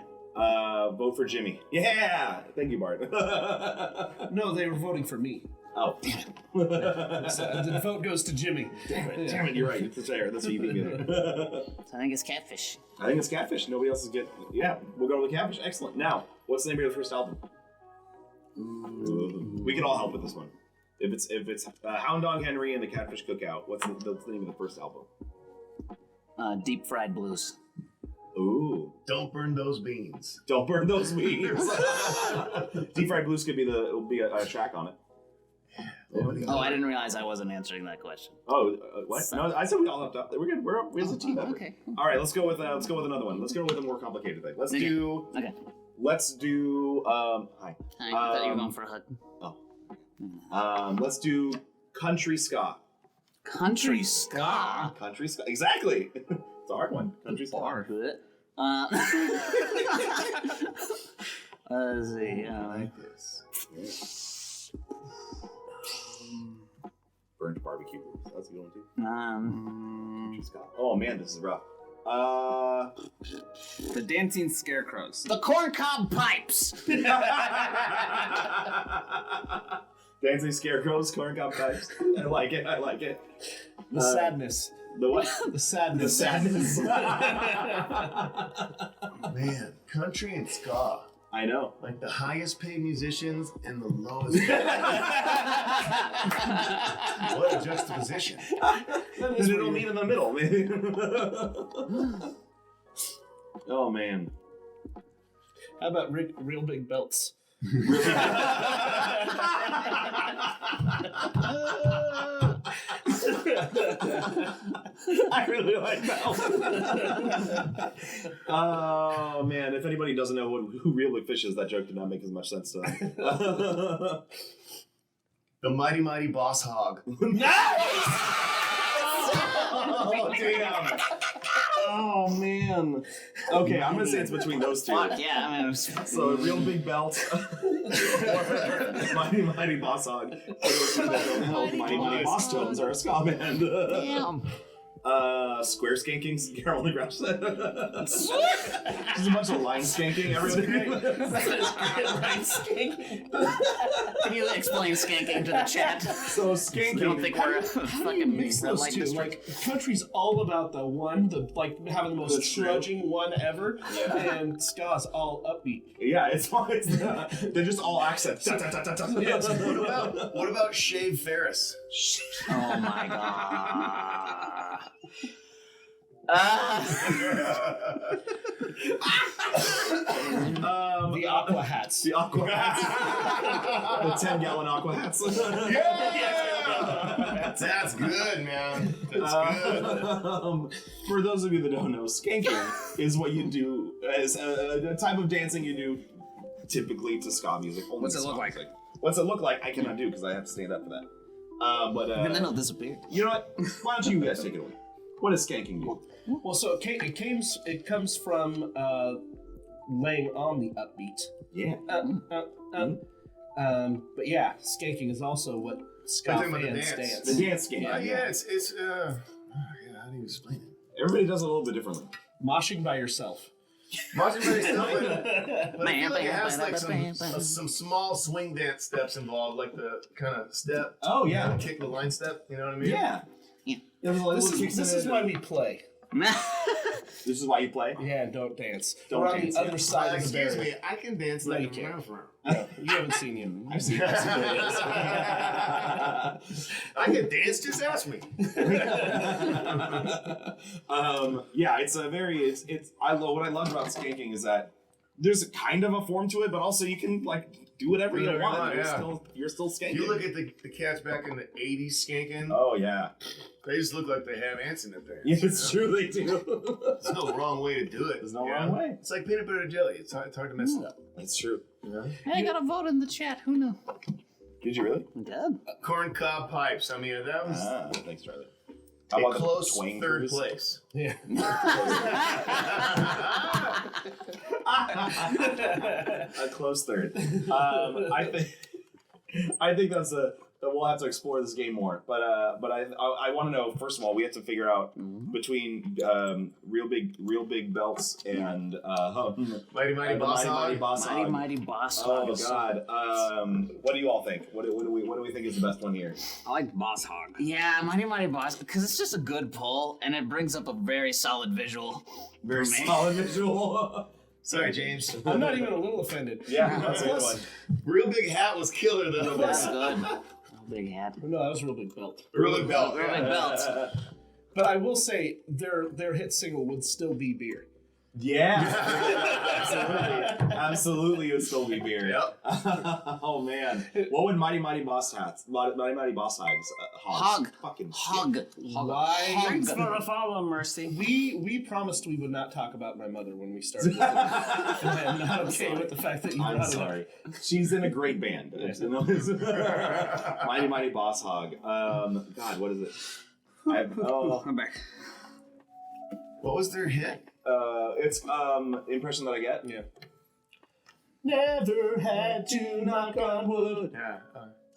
Vote for Jimmy. Yeah! Thank you, Bart. No, they were voting for me. Oh, damn it. So the vote goes to Jimmy. Damn it, you're right. It's fair. That's what you beat me there. So I think it's catfish. I think it's Catfish. Nobody else is getting. Yeah, we'll go with Catfish. Excellent. Now, what's the name of your first album? We can all help with this one. If it's Hound Dog Henry and the Catfish Cookout, what's the name of the first album? Deep fried blues. Ooh. Don't burn those beans. Don't burn those beans. Deep Fried Blues could be a track on it. Oh, I didn't realize I wasn't answering that question. Oh, what? No, I said we all up. We're good. We're as a team effort. Okay. All right, let's go with another one. Let's go with a more complicated thing. Let's do. Okay. Let's do. Hi. Hi, I thought you were going for a hug. Let's do country ska. Country ska. Country ska. Exactly. It's a hard one. Country ska. Let's see. I like this. Burnt barbecue ribs. That's a good one too. Country ska. Oh man, this is rough. The dancing scarecrows. The corncob pipes. Dancing scarecrows, corncob pipes. I like it. The sadness. The what? The sadness. The sadness. Man, country and ska. I know. Like the highest paid musicians and the lowest paid. What a juxtaposition. Then it'll meet in the middle, maybe. Oh man. How about real big belts? I really like that one. Oh man, if anybody doesn't know who Real Big Fish is, that joke did not make as much sense to them. The Mighty Mighty Boss Hog. Oh damn. Oh man. Okay, I'm gonna say it's between those two. Fuck yeah, I mean, So a Real Big Belt or Mighty Mighty Boss Hog. Mighty Mighty Boss Tones are a ska band. damn. Square skanking, Carol the Grouch said. Just a bunch of line skanking, everything. Can you explain skanking to the chat? So I skanking. don't think we're a How do you fucking mix red those light two? district. Like, country's all about the having the most That's true. trudging one ever, and ska's all upbeat. Yeah, they're just all accents. What about Shave Ferris? Oh my god. The aqua hats. The aqua hats. The 10-gallon aqua hats. Yeah! That's good, man. That's good. For those of you that don't know, skanking is what you do as a type of dancing you do typically to ska music. Only What's it ska look like? music. What's it look like? I cannot do because I have to stand up for that. And then it'll disappear. You know what? Why don't you guys take it away? What is skanking do? Well, so it comes from laying on the upbeat. Yeah. But yeah, skanking is also what ska Talking about the fans dance. dance. The dance game. Yeah, it's how do you explain it? Everybody does it a little bit differently. Moshing by yourself. Marching by yourself, but I feel like it has like some small swing dance steps involved, like the kind of step. Oh yeah. Kind of kick the line step. You know what I mean? Yeah. Yeah. This is why we play. This is why you play. Yeah, don't dance. Don't We're on dance, the yeah. other side of the Excuse barrier. me, I can dance No, like you a can't. mouth. No, you haven't seen him. I've seen videos. I can dance. Just ask me. Yeah, it's a very it's what I love about skanking is that there's a kind of a form to it, but also you can like do whatever you Whatever you want. want, yeah. You're still skanking. You look at the cats back in the '80s skanking. Oh yeah, They just look like they have ants in their pants. yeah, it's you know? true they do. There's no wrong way to do it. There's no you wrong know? way. It's like peanut butter and jelly. It's hard to mess it up. That's true. Hey, I got a vote in the chat. Who knew? Did you really? Good. Corn cob pipes. I mean, that was Thanks, Charlie. a close Twain third Cruise? place. Yeah. A close third. I think that's we'll have to explore this game more. But I want to know, first of all, we have to figure out between real big belts and Mighty Boss Hog. Boss Mighty Hog. Mighty Boss Oh Hogs. God! What do you all think? What do we think is the best one here? I like Boss Hog. Yeah, Mighty Mighty Boss, because it's just a good pull, and it brings up a very solid visual. Very For me. solid visual. Sorry, James. I'm not even a little offended. Yeah, that's a good one. Real big hat was killer though. That's good. Big hat. No, that was a real big belt. Real big belt. Big belt. But I will say their hit single would still be Beer. Yeah, absolutely, it would still be beer. Yep. Oh man, what would Mighty Boss Hogs? Hog. Fucking Hog. Why? Thanks for the follow, Mercy. We promised we would not talk about my mother when we started. And I am not okay with the fact that you I'm brought it sorry. She's in a great band. Mighty Boss Hog. God, what is it? I'm back. What was their hit? It's impression that I get. Yeah. Never had to knock on wood. Yeah.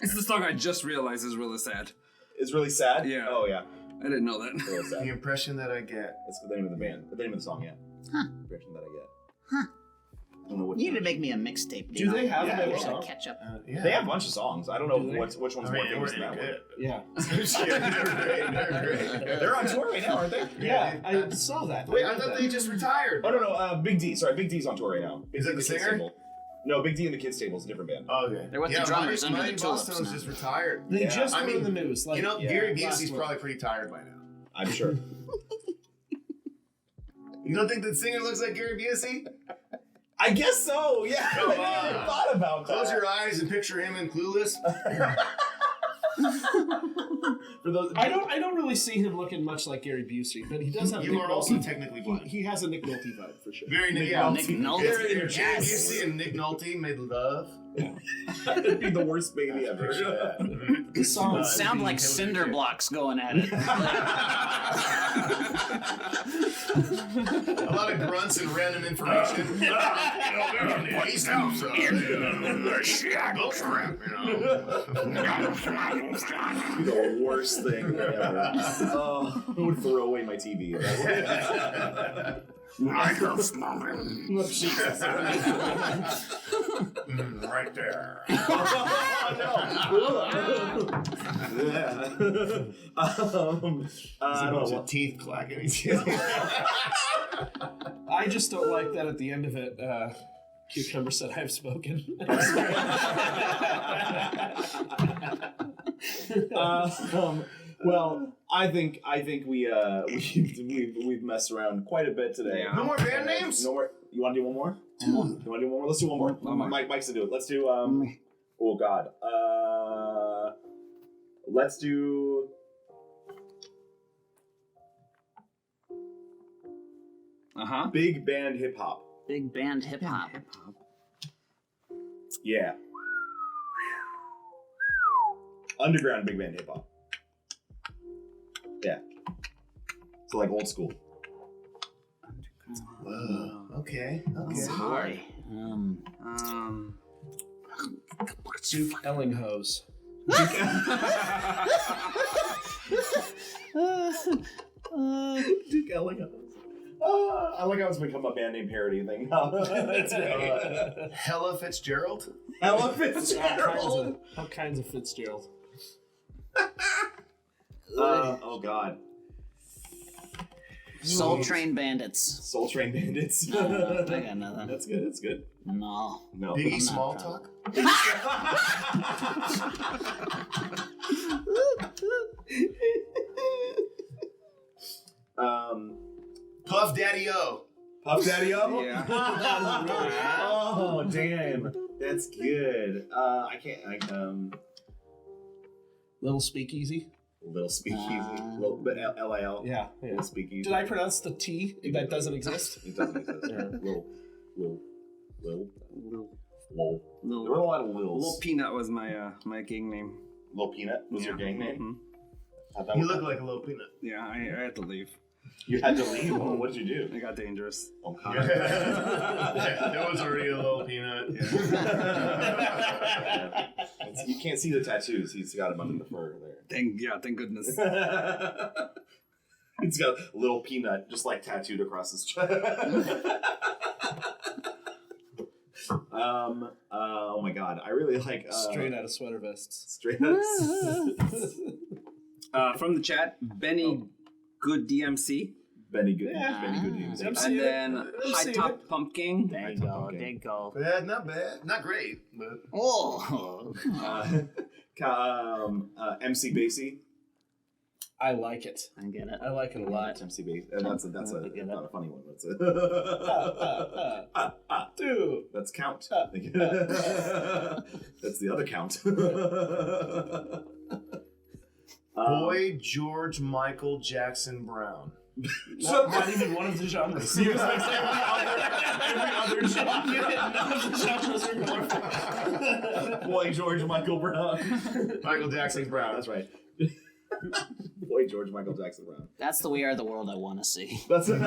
It's the song I just realized is really sad. It's really sad. Yeah. Oh yeah. I didn't know that. Really The sad. impression that I get. That's the name of the band. The name of the song. Yeah. Huh. Impression that I get. Huh. I don't know what. You need to make me a mixtape. Do they have Yeah, another yeah. song? Catch up. Yeah. They have a bunch of songs. I don't know Do they? which one's I more mean, they famous weren't than that any one. good. Yeah. They're great. They're on tour right now, aren't they? Yeah, I saw that. Wait, I thought they just retired. Oh no, Big D. Sorry, Big D's on tour right now. Big Is D it and the Kids singer? Table. No, Big D and the Kids Table is a different band. Oh, okay. They're with the drummers under Mighty the Boss tulips Tones now. just retired. They Yeah. just I were mean, in the news. Like, You know, Yeah. Gary last Busey's month. probably pretty tired by now. I'm sure. You don't think the singer looks like Gary Busey? I guess so. Yeah. Come I never on. thought about that. Close your eyes and picture him in Clueless. For those, I don't really see him looking much like Gary Busey, but he does have. You Nick are also Nolte. technically blind. He has a Nick Nolte vibe for sure. Very Nick Nick Nolte. Nick Nolte. If Gary Yes. Busey and Nick Nolte made love. That'd be the worst baby ever. The song Sound like cinder blocks going at it. A lot of grunts and random information. He's The worst thing ever. Oh, I would throw away my TV. Right there. I don't know. Teeth clacking. I just don't like that at the end of it. Cucumber said, "I've spoken." Well, I think we've messed around quite a bit today. Yeah. No more band names? No more. You want to do one more? You want to do one more? Let's do one more. One more. Mike's to do it. Let's do. Oh God. Let's do. Big band hip hop. Big band hip hop. Yeah. Underground big band hip hop. Yeah. So like old school. Okay. Boy. Duke Ellinghose. Duke Ellington. I like how it's become a band name parody thing. That's great. Hella Fitzgerald? Ella Fitzgerald. All kinds of Fitzgerald. Oh God. Soul Train Bandits. Soul Train Bandits. I got nothing. That's good. That's good. No. No. Biggie not Small proud. Talk? Puff Daddy O. Puff Daddy O. Yeah. Oh damn. That's good. I can't. Little Speakeasy. Little Speakeasy. Little bit LIL. Yeah. Little Speakeasy. Did I pronounce the T that doesn't exist? It doesn't exist. Yeah. Lil. Little There were a lot of Lils. Little Peanut was my my gang name. Lil Peanut was your gang name? Mhm. How'd that You work look out? like a little peanut. Yeah, I had to leave. You had to leave? Oh, what did you do? It got dangerous. Oh, God. That was already a little peanut. You can't see the tattoos. He's got them under the fur Thank goodness. there. He's got a little peanut just like tattooed across his chest. Oh my God. I really like Straight out of sweater vests. straight up. From the chat, Benny Good DMC, Benny Good. Yeah. Benny Good news. I'm and seeing then it. I'm High seeing Top it. Pumpkin. There you That's go. okay. There you go. Yeah, not bad. Not great, but Oh. MC Basie. I like it. I get it. I like it a lot. MCB. And that's not a funny one. That's Dude. that's count. That's the other count. Boy George Michael Jackson Brown. Not even one of the genres. He was like every other genre. None of the genres are going. Boy George Michael Brown. Michael Jackson Brown. That's right. Boy George Michael Jackson Brown. That's the We Are the World I want to see. That's What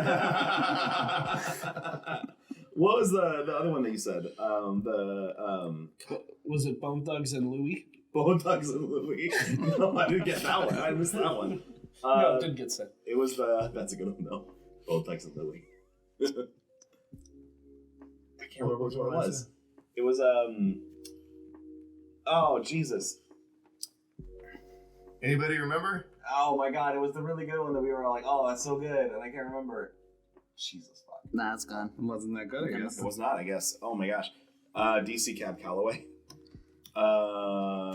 was the other one that you said? Was it Bone Thugs and Louie? Bone Thugs and Louie. No, I didn't get that one. I missed that one. No, it didn't get said. It was that's a good one though. Bone Thugs and Louie. I can't remember which one it was. It was oh Jesus. Anybody remember? Oh my God! It was the really good one that we were like, "Oh, that's so good," and I can't remember it. Jesus fuck! Nah, it's gone. It wasn't that good, I guess. It was not, I guess. Oh my gosh! DC Cab Calloway.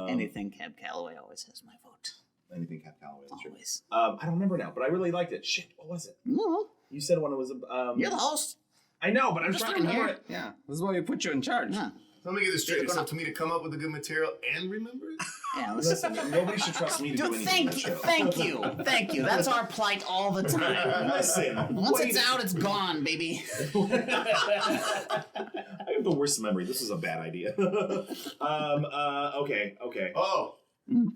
Anything Cab Calloway always has my vote. Anything Cab Calloway. That's true. Always. I don't remember now, but I really liked it. Shit, what was it? No, You said one. It was you're the host. I know, but I'm Just trying to in remember here. it. Yeah, this is why we put you in charge. Yeah. Let me get this straight. It's up to me to come up with the good material and remember it? Yeah, Listen, nobody should trust me to do Dude, anything on thank the you, show. thank you. That's our plight all the time. Listen, Once wait it's out, it's gone, baby. I have the worst memory. This was a bad idea. Okay. Oh,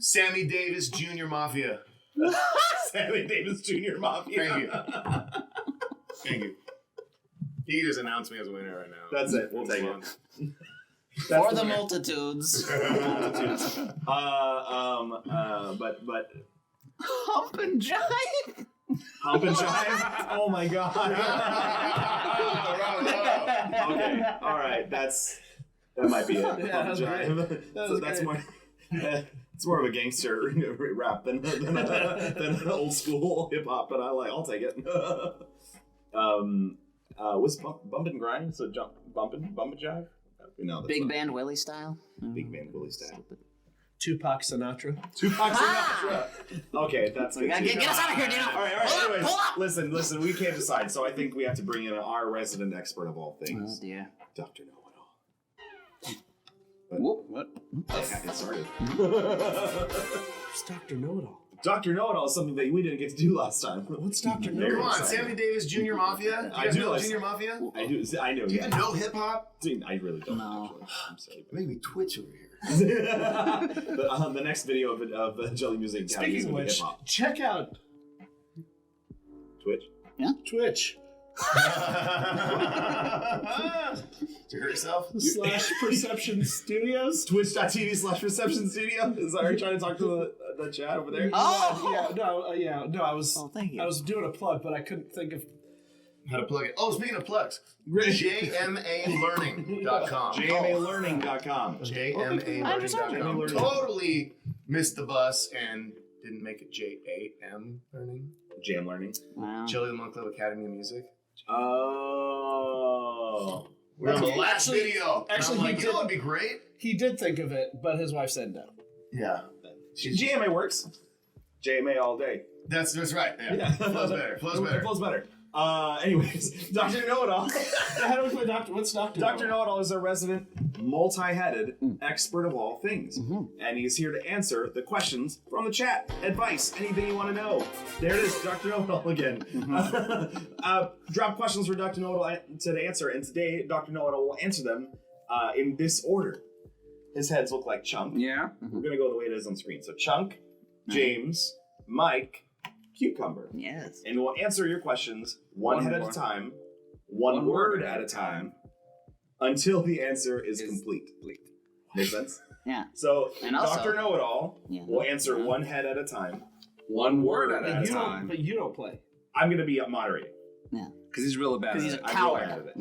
Sammy Davis Jr. Mafia. Sammy Davis Jr. Mafia. Thank you. Thank you. He just announced me as a winner right now. That's it. We'll take it. For the multitudes. But Hump and jive. Hump and Jive. Oh my God. Okay. All right. That might be it. Hump and Jive. So that's more. It's more of a gangster rap than old school hip hop, but I'll take it. Was Bump and Grind? So Bump and Jive? No, that's Big not. Band Willie style. Big Band Willie style. Tupac Sinatra. Tupac Sinatra. Okay, that's good. Get us out of here, Dino. All right. Pull up, Anyways, pull up. listen. We can't decide, so I think we have to bring in our resident expert of all Oh things, dear. Dr. Know-It-All. Whoop, what? It started. It's Dr. Know-It-All. Dr. Know-It-All is something that we didn't get to do last time. What's Dr. Very Come on, exciting. Sammy Davis Jr. Mafia? I You guys do know like- Junior Mafia? I do. I know. Do you Yeah. even know hip hop? Dude, I really don't. No. Actually. I'm sorry. Maybe Twitch over here. The next video of Jelly Music. Speaking of which, hip-hop. check out Twitch. Twitch Did you hurt yourself? / Perception Studios. Twitch.tv/Reception Studio. Is that, are you trying to talk to the chat over there? Oh! No. I was. Oh, thank you. I was doing a plug, but I couldn't think of. How to plug it. Oh, speaking of plugs, JMAlearning.com. JMAlearning.com. JMAlearning.com. Totally missed the bus and didn't make it JAM Learning. Jam Learning. Wow. Chili the Monk Club Academy of Music. Oh. We're on the last Actually- video. actually, I'm he like, you know what'd be great? He did think of it, but his wife said no. Yeah. JMA works. JMA all day. That's right. Yeah. Flows better. Flows better. Flows better. Anyways, Dr. Know-It-All. How do we play Doctor? What's Doctor? Dr. Know-It-All is a resident, multi-headed expert of all things. And he's here to answer the questions from the chat. Advice, anything you want to know. There it is, Dr. Know-It-All again. Drop questions for Dr. Know-It-All to answer, and today Dr. Know-It-All will answer them in this order. His heads look like Chunk. Yeah. We're going to go the way it is on screen. So Chunk, James, Mike, Cucumber. Yes. And we'll answer your questions one head at a time, one word at a time, until the answer is complete. Make sense? Yeah. So, And also- Dr. Know-It-All Yeah. will answer one head at a time, one word at a time. But you don't play. I'm going to be moderating. Yeah. Because he's really bad. Because he's at a it. I'm coward. real bad at it.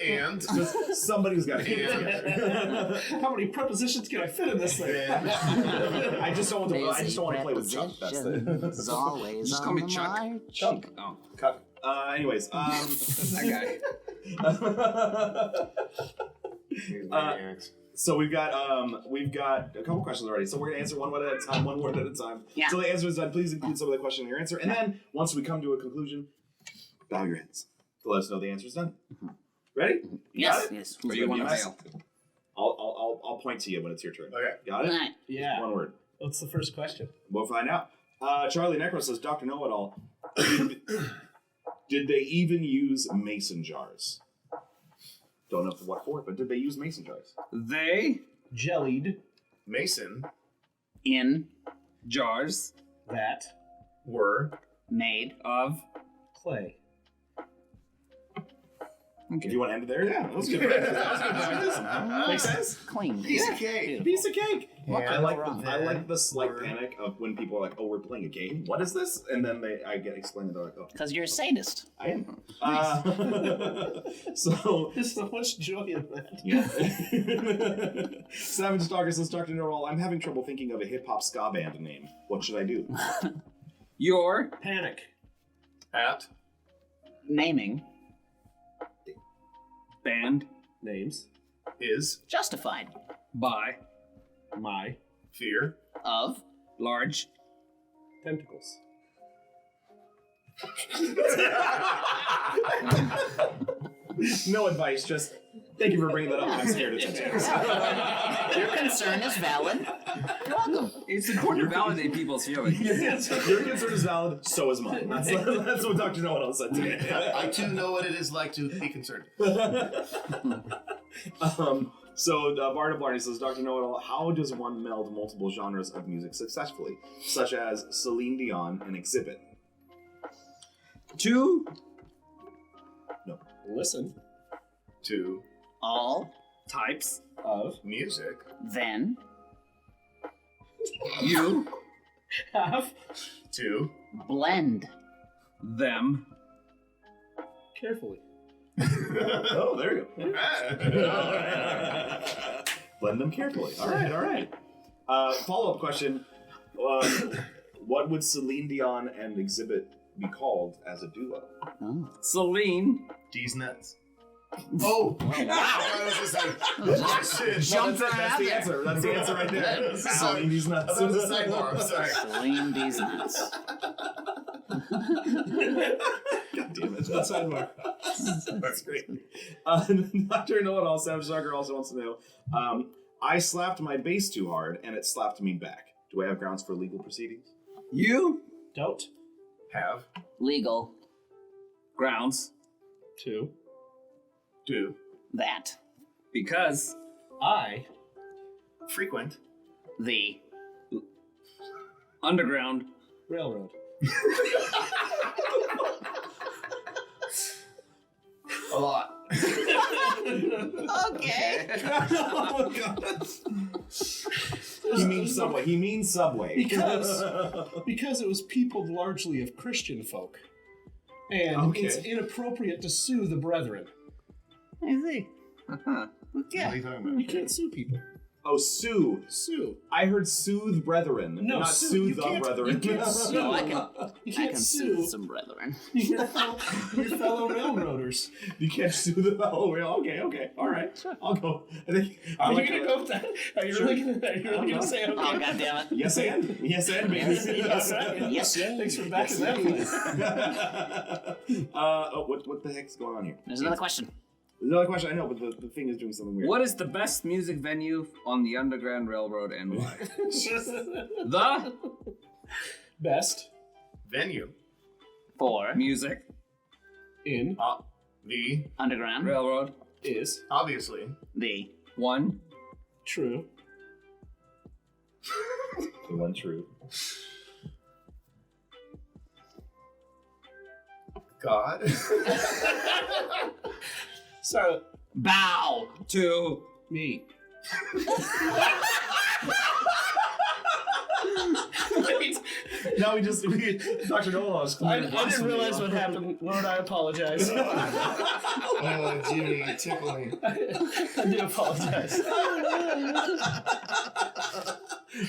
Yeah. And Just somebody's got to get it together. How many prepositions can I fit in this thing? I just don't want to. I just don't want to play with Chunk. That's the Prepositions always Just call me on the Chuck. march. Chunk. Oh, Cut. Anyways, that guy. So we've got a couple questions already. So we're gonna answer one word at a time, one word at a time. Yeah. So the answer is done. Please include some of the question in your answer, and then once we come to a conclusion, bow your heads to let us know the answer is done. Ready? Yes. Got it? Yes. Who's Or you gonna want be to next? fail? I'll point to you when it's your turn. Okay. Got it? Alright. Yeah. One word. What's the first question? We'll find out. Charlie Necro says, Dr. Know-It-All, did they even use mason jars? Don't know what for, but did they use mason jars? They Jellied Mason In jars that were made of. clay. If you want to end it there, yeah. That was good. Makes sense? clean. piece of cake. Piece of cake. What I could like go wrong? I like the slight Word. panic of when people are like, "Oh, we're playing a game. What is this?" And then I get explained, and they're like, "Oh, Because you're a sadist. I am." So There's so much joy in that. yeah. Savage Stalker says, "Dr. Know-It-All, I'm having trouble thinking of a hip hop ska band name. What should I do?" Your Panic. At Naming band Names. is justified by My fear. of large tentacles. No advice, just thank you for bringing that up. I'm scared of tentacles. your concern is valid. You're welcome. It's important to validate people's feelings. Your concern is valid, so is mine. That's what Dr. Know-It-All said to me. I too know what it is like to be concerned. So Barda Blarney says, Dr. Know-It-All, how does one meld multiple genres of music successfully, such as Celine Dion and Exhibit? Two Listen. To All types Of. music. then you Have. To blend them Carefully. Oh, there you go. Blend them carefully. All right. Follow-up question. What would Celine Dion and Exhibit be called as a duo? Celine D's nuts. Oh! Wow! I was just like, oh, shit. Jump right That's out the there. answer. That's the answer right there. Celine D's nuts. That was a sidebar. I'm sorry. Celine D's nuts. God damn it. That's sidebar. That's great. Dr. Know-It-All, Sam Zucker also wants to know, I slapped my bass too hard and it slapped me back. Do I have grounds for legal proceedings? you Don't. Have. Legal grounds To. Do. that because I. Frequent. the underground Railroad. A lot. okay. Oh, God. He means subway. He means subway. Because it was peopled largely of Christian folk. And Okay. it's inappropriate to sue the brethren. I see. What are you talking about? You can't sue people. Oh, sue. Sue. I heard soothe brethren. No, not sue. sue You the can't- brethren. you can't sue. No, I You I can't can sue sue some brethren. your fellow railroaders. You can't sue the fellow. Okay. All right. I'll go. I think. Are I you gonna go with that? Are you really gonna say okay? Oh, God damn it. Yes, and baby. Yes. Thanks for backing that one. What the heck's going on here? There's another question. There's another question. I know, but the thing is doing something weird. what is the best music venue on the Underground Railroad and why? The Best Venue. For music in The. underground, railroad is Obviously. the one true. The one true. God. So bow. to me. Wait. Now Dr. Nolan was I didn't realize what happened. Lord, I apologize. Oh, Jimmy, you tickle me. I do apologize.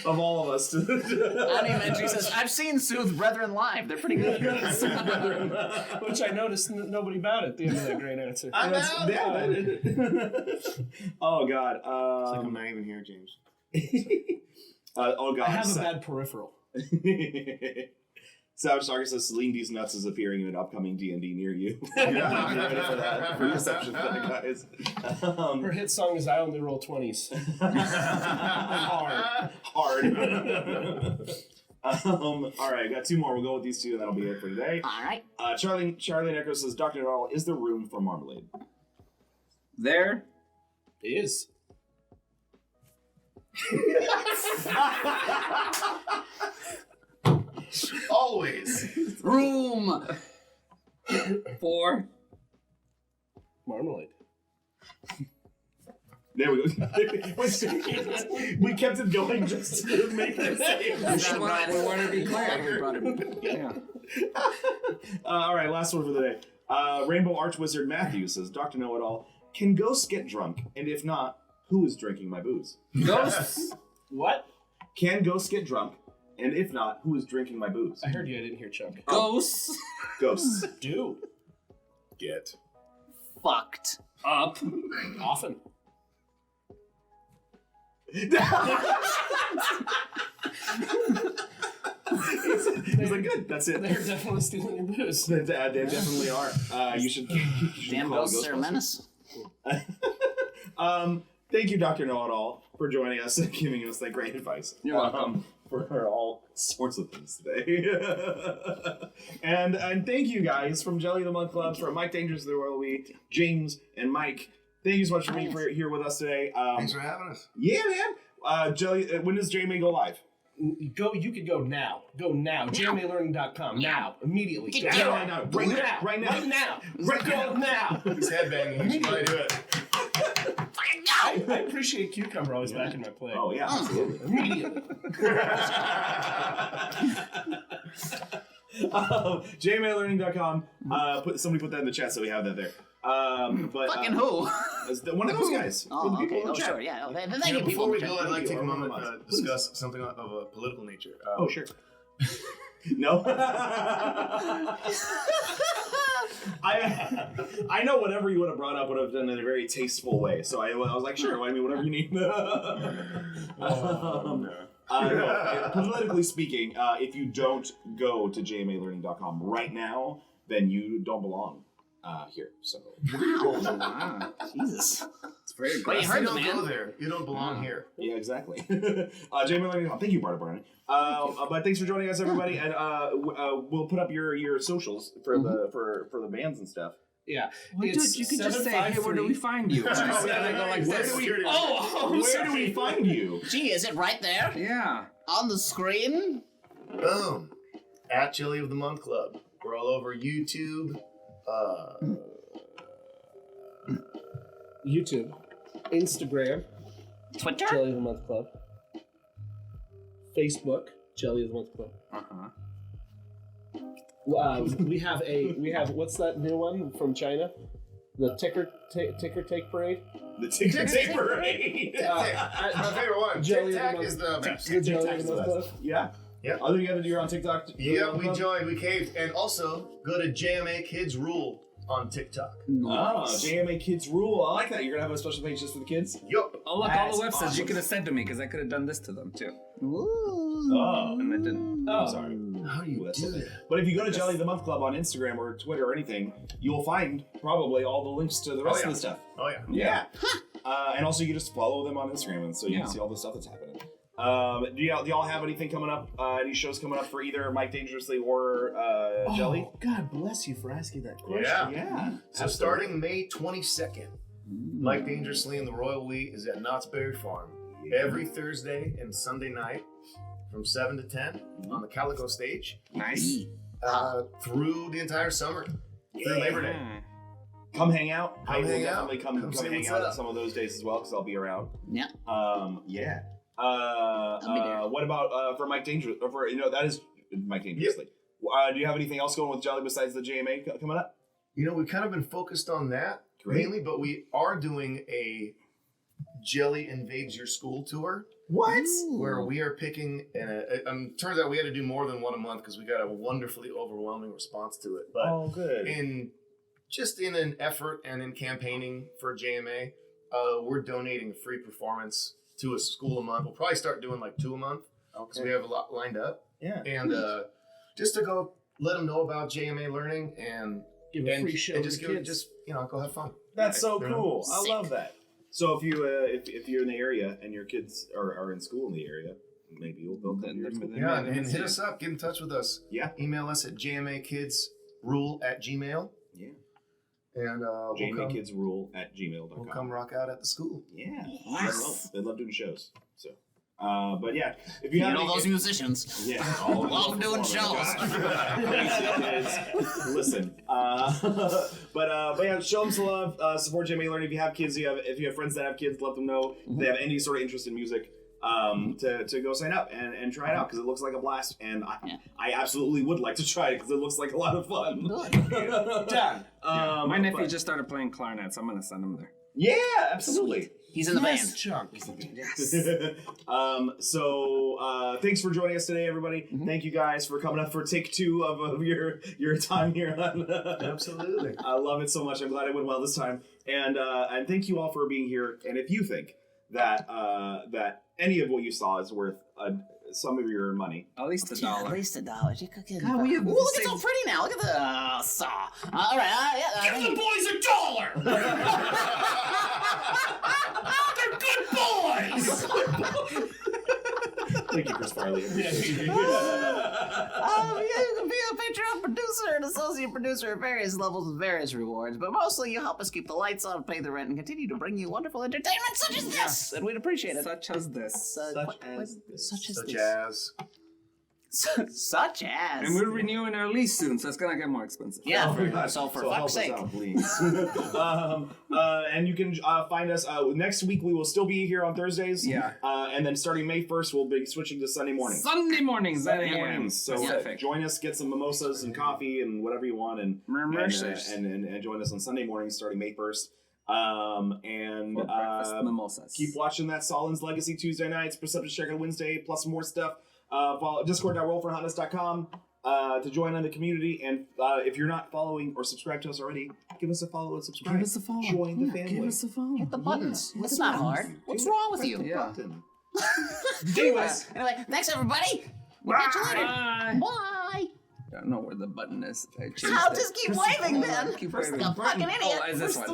of all of us. Annie Menchie says, I've seen Soothe Brethren live. They're pretty good. Which I noticed nobody about at the end of that great answer. Oh God. It's like I'm not even here, James. Oh God. I have a bad peripheral. Savage Stalker says Celine D's Nuts is appearing in an upcoming D&D near you. Get ready for that. For reception for the guys. Her hit song is I Only Roll 20s. Hard. All right, I got two more. We'll go with these two, and that'll be it for today. All right. Charlie Necro says, Dr. Nadal, is there room for marmalade? There. Is. Always. Room. For. Marmalade. There we go. We kept it going just to make the same. We want to be clear. Yeah. All right, last one for the day. Rainbow Archwizard Matthew says, Dr. Know-It-All, can ghosts get drunk? And if not, who is drinking my booze? Ghosts. What? Can ghosts get drunk? And if not, who is drinking my booze? I heard you. I didn't hear Chuck. Ghosts. Ghosts. Do. Get. Fucked. Up. Often. He's like, good, that's it. They're definitely stealing your booze. They definitely are. You should Damn call ghosts are a Ghostbusters. menace. Thank you, Dr. Know-It-All, for joining us and giving us that great advice. You're welcome. For all sorts of things today. and thank you guys from Jelly of the Month Club, from Mike Dangerous of the Royal We, James and Mike. Thank you so much for being here with us today. Thanks for having us. Yeah, man. Jelly, when does JMA go live? You could go now. Go now. JMAlearning.com. Now. Immediately. Get Go right now. Right now. Right now. Right Go now. He's headbanging. He should probably do it. I appreciate Cucumber always back in my play. Oh, yeah, absolutely. Immediately. JMAlearning.com. Somebody put that in the chat so we have that there. But Fucking who? one of those guys. Oh, One of the people okay. in the Oh, chat. sure. Yeah. Okay. Then You know, you before we people. go, I'd like to take a Thank you. moment to discuss something of a political nature. Oh, sure. No. I know whatever you would have brought up would have done in a very tasteful way. So I was like, sure, I mean, whatever you need. No, politically speaking, if you don't go to jmalearning.com right now, then you don't belong here. So Wow. Jesus. It's very But you if heard you the don't man. go there, you don't belong here. yeah, exactly. jmalearning.com. Thank you, Barta Barney. But thanks for joining us, everybody, and we'll put up your socials for the for the bands and stuff. Yeah. Well, dude, you could just say, hey, where do we find you? Oh, And yeah, I go like where this. do we- Oh, Where do we find you? Gee, is it right there Yeah. on the screen? Boom. At Chili of the Month Club. We're all over YouTube. YouTube. Instagram. Twitter? Jelly of the Month Club. Facebook. Jelly of the Month Club. Uh-huh. We have what's that new one from China? The ticker take parade. The Ticker Tape Parade. My favorite one. Jelly Tic Tac of the is the best. The Jelly of the Month Club. Yeah. Yeah. Other you have to do on TikTok. Yeah, we joined, we caved. And also, go to JMA Kids Rule on TikTok. Oh, JMA Kids Rule. I like that. You're gonna have a special page just for the kids. Yup. Oh, look, all That's the websites awesome. you could have sent to me because I could have done this to them too. Ooh. Oh. And I didn't. Oh, Sorry. How do you That's do okay. that? But if you go to Jelly of the Month Club on Instagram or Twitter or anything, you'll find probably all the links to the rest of the stuff. Oh, yeah. Yeah. And also, you can just follow them on Instagram, and so you can see all the stuff that's happening. Do y'all have anything coming up? Any shows coming up for either Mike Dangerously or Jelly? Oh, God bless you for asking that question. Yeah. Yeah. So starting May 22nd, Mike Dangerously and the Royal We is at Knott's Berry Farm every Thursday and Sunday night from 7 to 10 on the Calico stage Nice. through the entire summer, through Labor Day. Come hang out. I Come will hang definitely out. come Come see hang what's out up. at some of those days as well because I'll be around. Yeah. Yeah. I'll be there. What about for Mike Dangerous? For that is might dangerously. Do you have anything else going with Jelly besides the JMA coming up? You know, we've kind of been focused on that Great. mainly, but we are doing a Jelly Invades Your School tour. What? Where we are picking, and turns out we had to do more than one a month because we got a wonderfully overwhelming response to it. But good. in an effort and in campaigning for JMA, we're donating a free performance to a school a month. We'll probably start doing like 2 a month because we have a lot lined up. Yeah. And just to go let them know about JMA learning and Give a free show to just the give, kids. just go have fun. That's so You know? cool. I love that. So if you if you're in the area and your kids are in school in the area, maybe they'll come to your school. Yeah, and hit us up. Get in touch with us. Yeah. Email us at jmakidsrule@gmail. Yeah. And we'll JMAkidsrule@gmail.com. we'll come rock out at the school. Yeah. Nice. They love doing shows. So, but yeah, if you have You know any- those musicians. Yeah, Love doing shows. Listen, but yeah, show them some love. Support JMA Learning. If you have kids, if you have friends that have kids, let them know if they have any sort of interest in music. To go sign up and try it out because it looks like a blast, and I absolutely would like to try it because it looks like a lot of fun. Done. My nephew just started playing clarinet, so I'm gonna send him there. Yeah, absolutely. He's in the Yes, band. Chunk. So thanks for joining us today, everybody. Thank you guys for coming up for take 2 of your time here on Absolutely. I love it so much. I'm glad it went well this time, and thank you all for being here. And if you think that that any of what you saw is worth some of your money, At least $1. At least $1. You could get. God, we have Ooh, the look, it's same- so pretty now. Look at the saw. All right. Yeah. Give the boys $1. They're good boys. thank you, Chris Farley. Yeah, you can be a Patreon producer and associate producer at various levels with various rewards, but mostly you help us keep the lights on, pay the rent, and continue to bring you wonderful entertainment such as this, and we'd appreciate it. Such as this. Such as Such this. as Such as. And we're renewing our lease soon, so it's gonna get more expensive. Yeah, Oh my God. so for help fuck's us sake. out, please. And you can find us next week. We will still be here on Thursdays. Yeah. And then starting May 1st, we'll be switching to Sunday mornings. Sunday mornings, that Sunday a.m. mornings. So Pacific. join us, get some mimosas and coffee and whatever you want, and Mimosas. and join us on Sunday mornings starting May 1st. And For breakfast mimosas. keep watching that Solon's Legacy Tuesday nights, Perception Check on Wednesday, plus more stuff. Follow discord.rollforhotness.com to join in the community. And if you're not following or subscribed to us already, give us a follow and subscribe. Give us a follow. Join the family. Give us a follow. Hit the buttons. It's not hard. What's wrong with you? Yeah. Button. Anyway, thanks everybody. We'll catch you later. Bye. Bye. I don't know where the button is. I changed I'll it. just keep waving then. Keep First waving. like a fucking idiot. Oh, is this one?